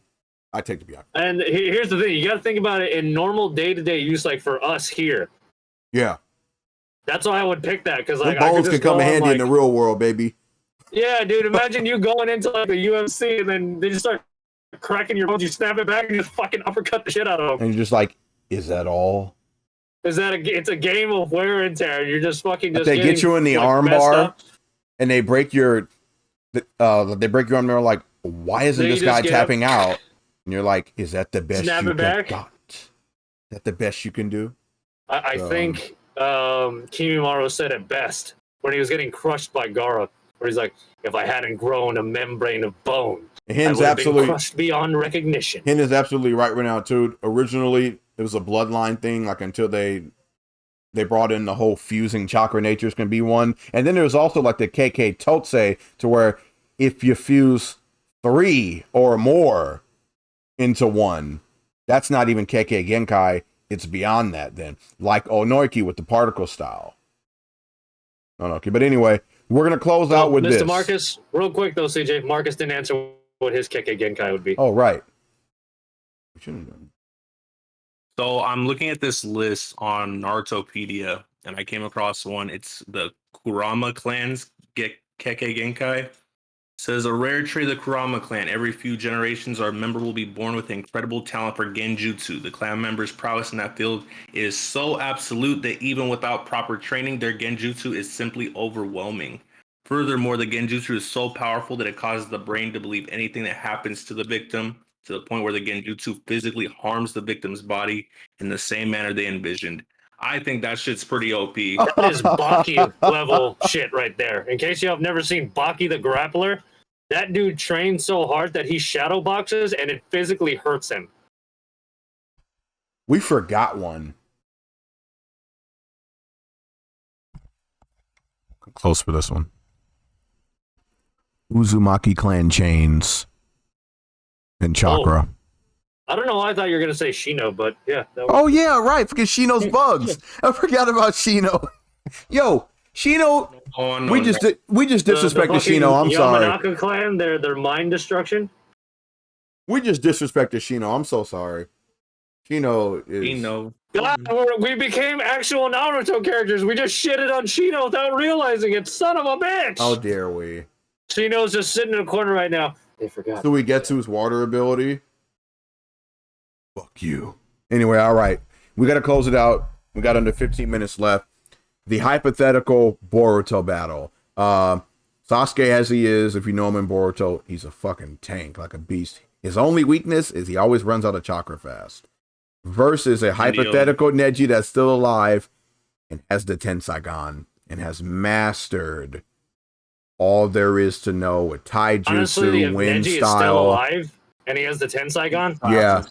I take the Byakugan. And here's the thing: you got to think about it in normal day-to-day use, like for us here. Yeah. That's why I would pick that because like bones can come in handy in the real world, baby. Yeah, dude. Imagine you going into like the UFC and then they just start cracking your bones, you snap it back and just fucking uppercut the shit out of him. And you're just like, is that all? It's a game of wear and tear. You're just fucking just. They get you in the arm bar, and they break your arm. They're like, why isn't this guy tapping out? And you're like, is that the best snap you it can? back. God, is that the best you can do? I think Kimimaro said it best when he was getting crushed by Gaara, where he's like, if I hadn't grown a membrane of bone, I would have been crushed beyond recognition. Hin is absolutely right now too. Originally, it was a bloodline thing, like until they brought in the whole fusing chakra natures can be one. And then there was also like the KK Totse, to where if you fuse 3 or more into one, that's not even KK Genkai. It's beyond that then. Like Onoiki with the particle style. Okay, but anyway, we're going to close out with Mr. this. Mr. Marcus, real quick though, CJ, Marcus didn't answer what his KK Genkai would be. Oh, right. We shouldn't have done. So I'm looking at this list on Narutopedia, and I came across one. It's the Kurama clan's Kekkei Genkai. It says a rare trait of the Kurama clan. Every few generations, our member will be born with incredible talent for genjutsu. The clan member's prowess in that field is so absolute that even without proper training, their genjutsu is simply overwhelming. Furthermore, the genjutsu is so powerful that it causes the brain to believe anything that happens to the victim, to the point where the genjutsu physically harms the victim's body in the same manner they envisioned. I think that shit's pretty OP. That is Baki level shit right there. In case you have never seen Baki the Grappler, that dude trains so hard that he shadow boxes and it physically hurts him. We forgot one. Close for this one. Uzumaki clan chains and chakra. Oh. I don't know why I thought you were going to say Shino, but yeah. Oh, yeah, right, because Shino's bugs. I forgot about Shino. Yo, Shino, we just disrespected Shino. I'm sorry. Yamanaka clan, their mind destruction. We just disrespected Shino. I'm so sorry. Shino is... Shino. God, we became actual Naruto characters. We just shitted on Shino without realizing it. Son of a bitch. How dare we? Shino's just sitting in a corner right now. They forgot. So we get to his water ability. Fuck you. Anyway, all right. We got to close it out. We got under 15 minutes left. The hypothetical Boruto battle. Sasuke, as he is, if you know him in Boruto, he's a fucking tank, like a beast. His only weakness is he always runs out of chakra fast. Versus a hypothetical Neji that's still alive and has the Tenseigan and has mastered all there is to know with taijutsu, honestly, if wind Neji style. Is still alive and he has the Tenseigan, yeah.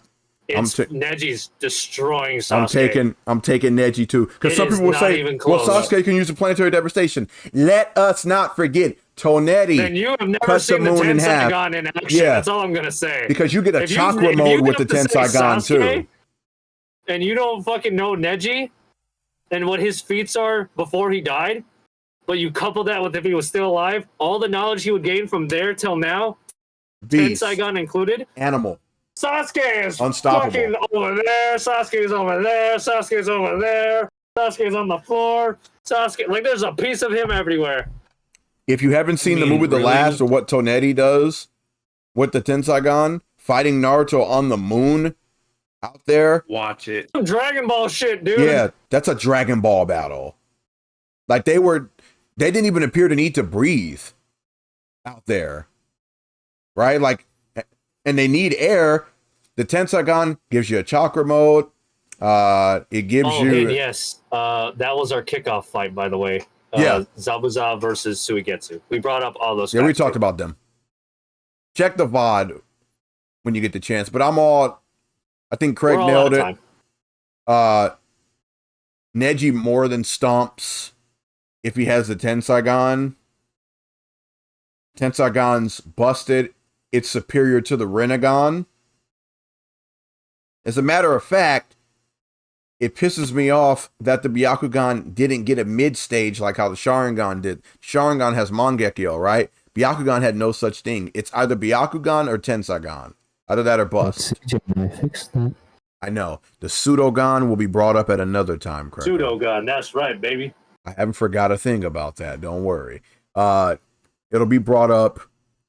Neji's destroying Sasuke. I'm taking Neji too. Because some people will say, well, Sasuke can use the planetary devastation. Let us not forget Toneri. Then you have never seen the Tenseigan in action. Yeah. That's all I'm going to say. Because you get a chakra mode with the Tenseigan too. And you don't fucking know Neji and what his feats are before he died, but you couple that with if he was still alive, all the knowledge he would gain from there till now, Tenseigan included. Animal. Sasuke is unstoppable. Fucking over there. Sasuke is over there. Sasuke is over there. Sasuke is on the floor. Sasuke, like there's a piece of him everywhere. If you haven't seen the movie The Last or what Toneri does with the Tenseigan, fighting Naruto on the moon out there. Watch it. Some Dragon Ball shit, dude. Yeah, that's a Dragon Ball battle. Like they didn't even appear to need to breathe out there. Right? Like, and they need air. The Tenseigan gives you a chakra mode. It gives you... Yes. That was our kickoff fight, by the way. Yeah. Zabuza versus Suigetsu. We brought up all those. Yeah, we talked about them. Check the VOD when you get the chance. But I think Craig nailed it. Neji more than stomps if he has the Tenseigan. Tenseigan's busted. It's superior to the Rinnegan. As a matter of fact, it pisses me off that the Byakugan didn't get a mid-stage like how the Sharingan did. Sharingan has Mangekyo, right? Byakugan had no such thing. It's either Byakugan or Tenseigan. Either that or bust. I fixed that. I know. The Pseudogan will be brought up at another time, correct? Pseudogan, that's right, baby. I haven't forgot a thing about that. Don't worry. It'll be brought up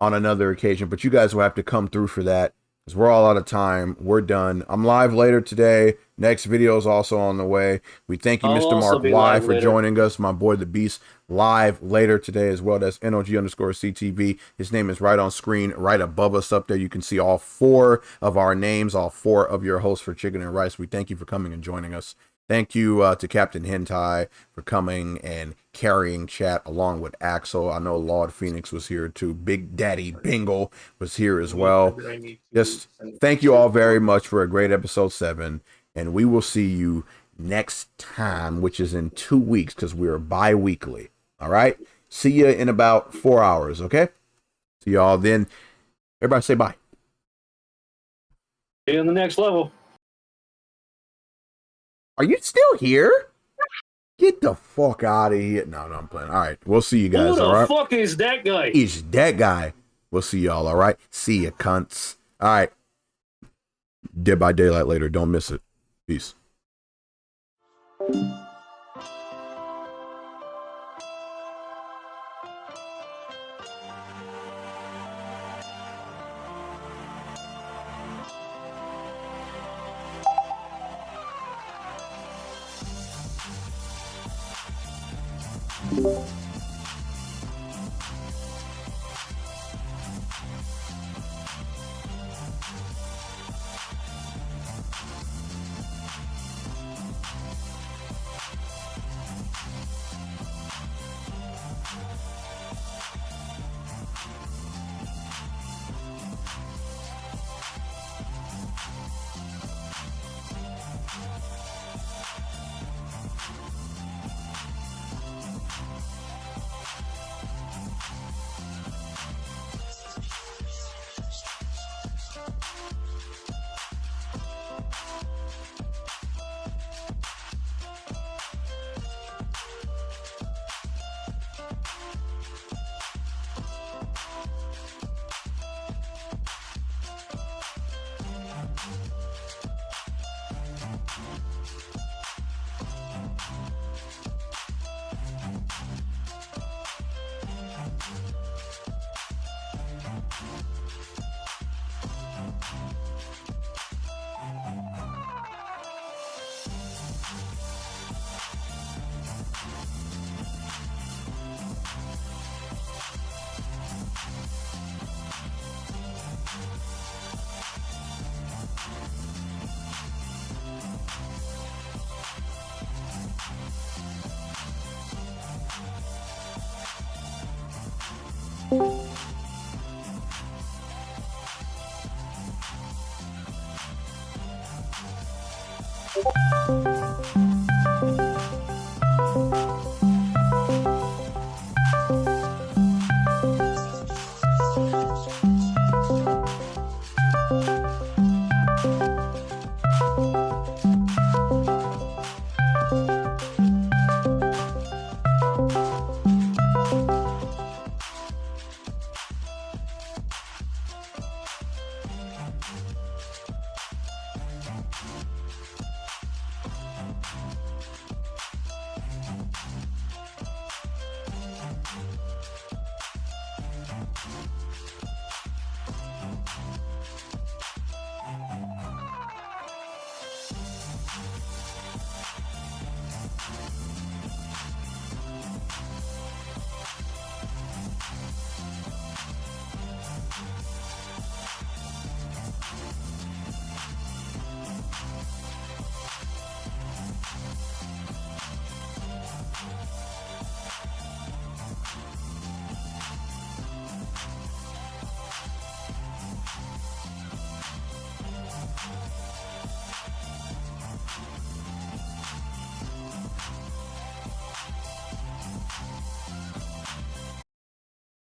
on another occasion, but you guys will have to come through for that. because we're all out of time. We're done. I'm live later today. Next video is also on the way. We thank you, I'll Mr. also Mark be Y, live for later. joining us. My boy, The Beast, live later today as well. That's NOG_CTV. His name is right on screen, right above us up there. You can see all 4 of our names, all 4 of your hosts for Chicken and Rice. We thank you for coming and joining us. Thank you to Captain Hentai for coming and carrying chat along with Axel. I know Lord Phoenix was here too. Big Daddy Bingle was here as well. Just thank you all very much for a great episode 7. And we will see you next time, which is in 2 weeks because we are bi-weekly. All right? See you in about 4 hours, okay? See y'all then. Everybody say bye. See you on the next level. Are you still here? Get the fuck out of here. No, I'm playing. All right. We'll see you guys, Who all the right? fuck is that guy? He's that guy. We'll see y'all, all right? See ya, cunts. All right. Dead by Daylight later. Don't miss it. Peace.